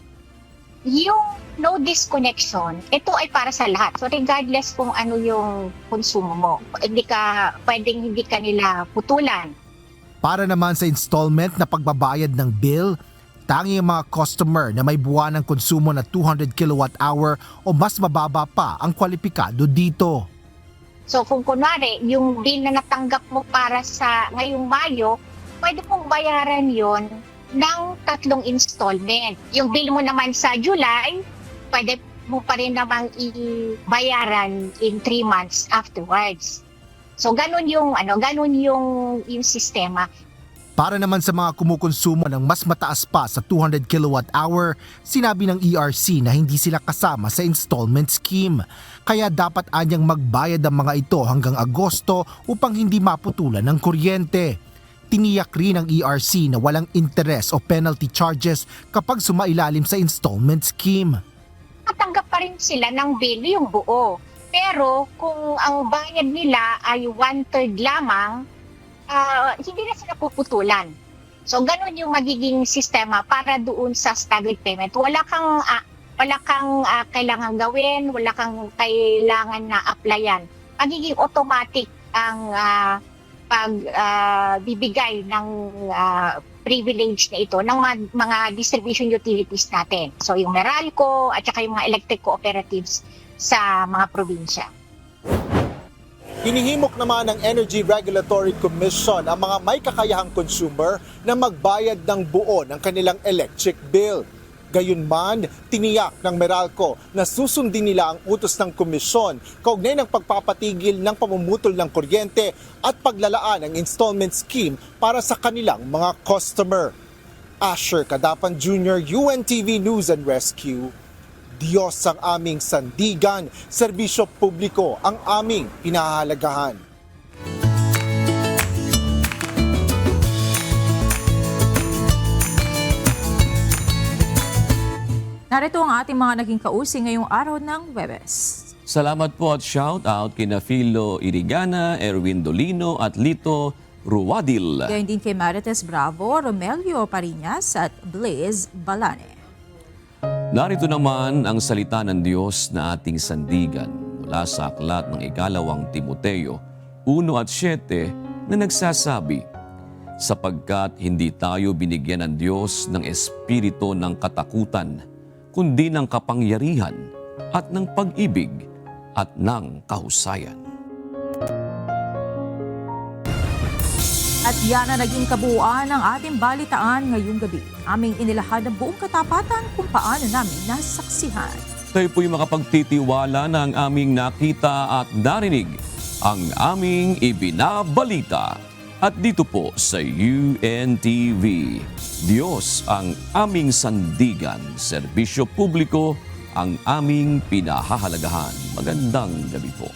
Yung no disconnection, ito ay para sa lahat. So regardless kung ano yung konsumo mo, hindi ka nila putulan. Para naman sa installment na pagbabayad ng bill, tanging mga customer na may buwanang konsumo na 200 kWh o mas mababa pa ang kwalipikado dito. So kung kunwari, yung bill na natanggap mo para sa ngayong Mayo, pwede mong bayaran yon ng 3 installment. Yung bill mo naman sa July, pwede mo pa rin namang i-bayaran in 3 months afterwards. So ganun yung sistema. Para naman sa mga kumukonsumo ng mas mataas pa sa 200 kWh, sinabi ng ERC na hindi sila kasama sa installment scheme. Kaya dapat anyang magbayad ang mga ito hanggang Agosto upang hindi maputulan ng kuryente. Tiniyak rin ng ERC na walang interest o penalty charges kapag sumailalim sa installment scheme. Matanggap pa rin sila ng bill yung buo. Pero kung ang bayad nila ay 1/3 lamang, hindi na sila puputulan. So ganun yung magiging sistema para doon sa staggered payment. Wala kang kailangan gawin, wala kang kailangan na applyan. Magiging automatic ang pagbibigay ng privilege na ito ng mga distribution utilities natin. So yung Meralco at saka yung mga electric cooperatives sa mga probinsya. Hinihimok naman ng Energy Regulatory Commission ang mga may kakayahang consumer na magbayad ng buo ng kanilang electric bill. Gayunman, tiniyak ng Meralco na susundin nila ang utos ng komisyon kaugnay ng pagpapatigil ng pamumutol ng kuryente at paglalaan ng installment scheme para sa kanilang mga customer. Asher Cadapan Jr., UNTV News and Rescue. Diyos ang aming sandigan, serbisyo publiko ang aming pinahahalagahan. Narito ang ating mga naging kausing ngayong araw ng Huwebes. Salamat po at shout out kina Philo Irigana, Erwin Dolino at Lito Ruwadil. Gayon din kay Marites Bravo, Romelio Pariñas at Blaze Balane. Narito naman ang salita ng Diyos na ating sandigan mula sa aklat ng ikalawang Timoteo 1:7 na nagsasabi, sapagkat hindi tayo binigyan ng Diyos ng espiritu ng katakutan, kundi ng kapangyarihan at ng pag-ibig at ng kahusayan. At yan ang naging kabuuan ng ating balitaan ngayong gabi. Aming inilahad ng buong katapatan kung paano namin nasaksihan. kayo po'y makapagtitiwala ng aming nakita at narinig, ang aming ibinabalita. At dito po sa UNTV, Diyos ang aming sandigan, serbisyo publiko ang aming pinahahalagahan. Magandang gabi po.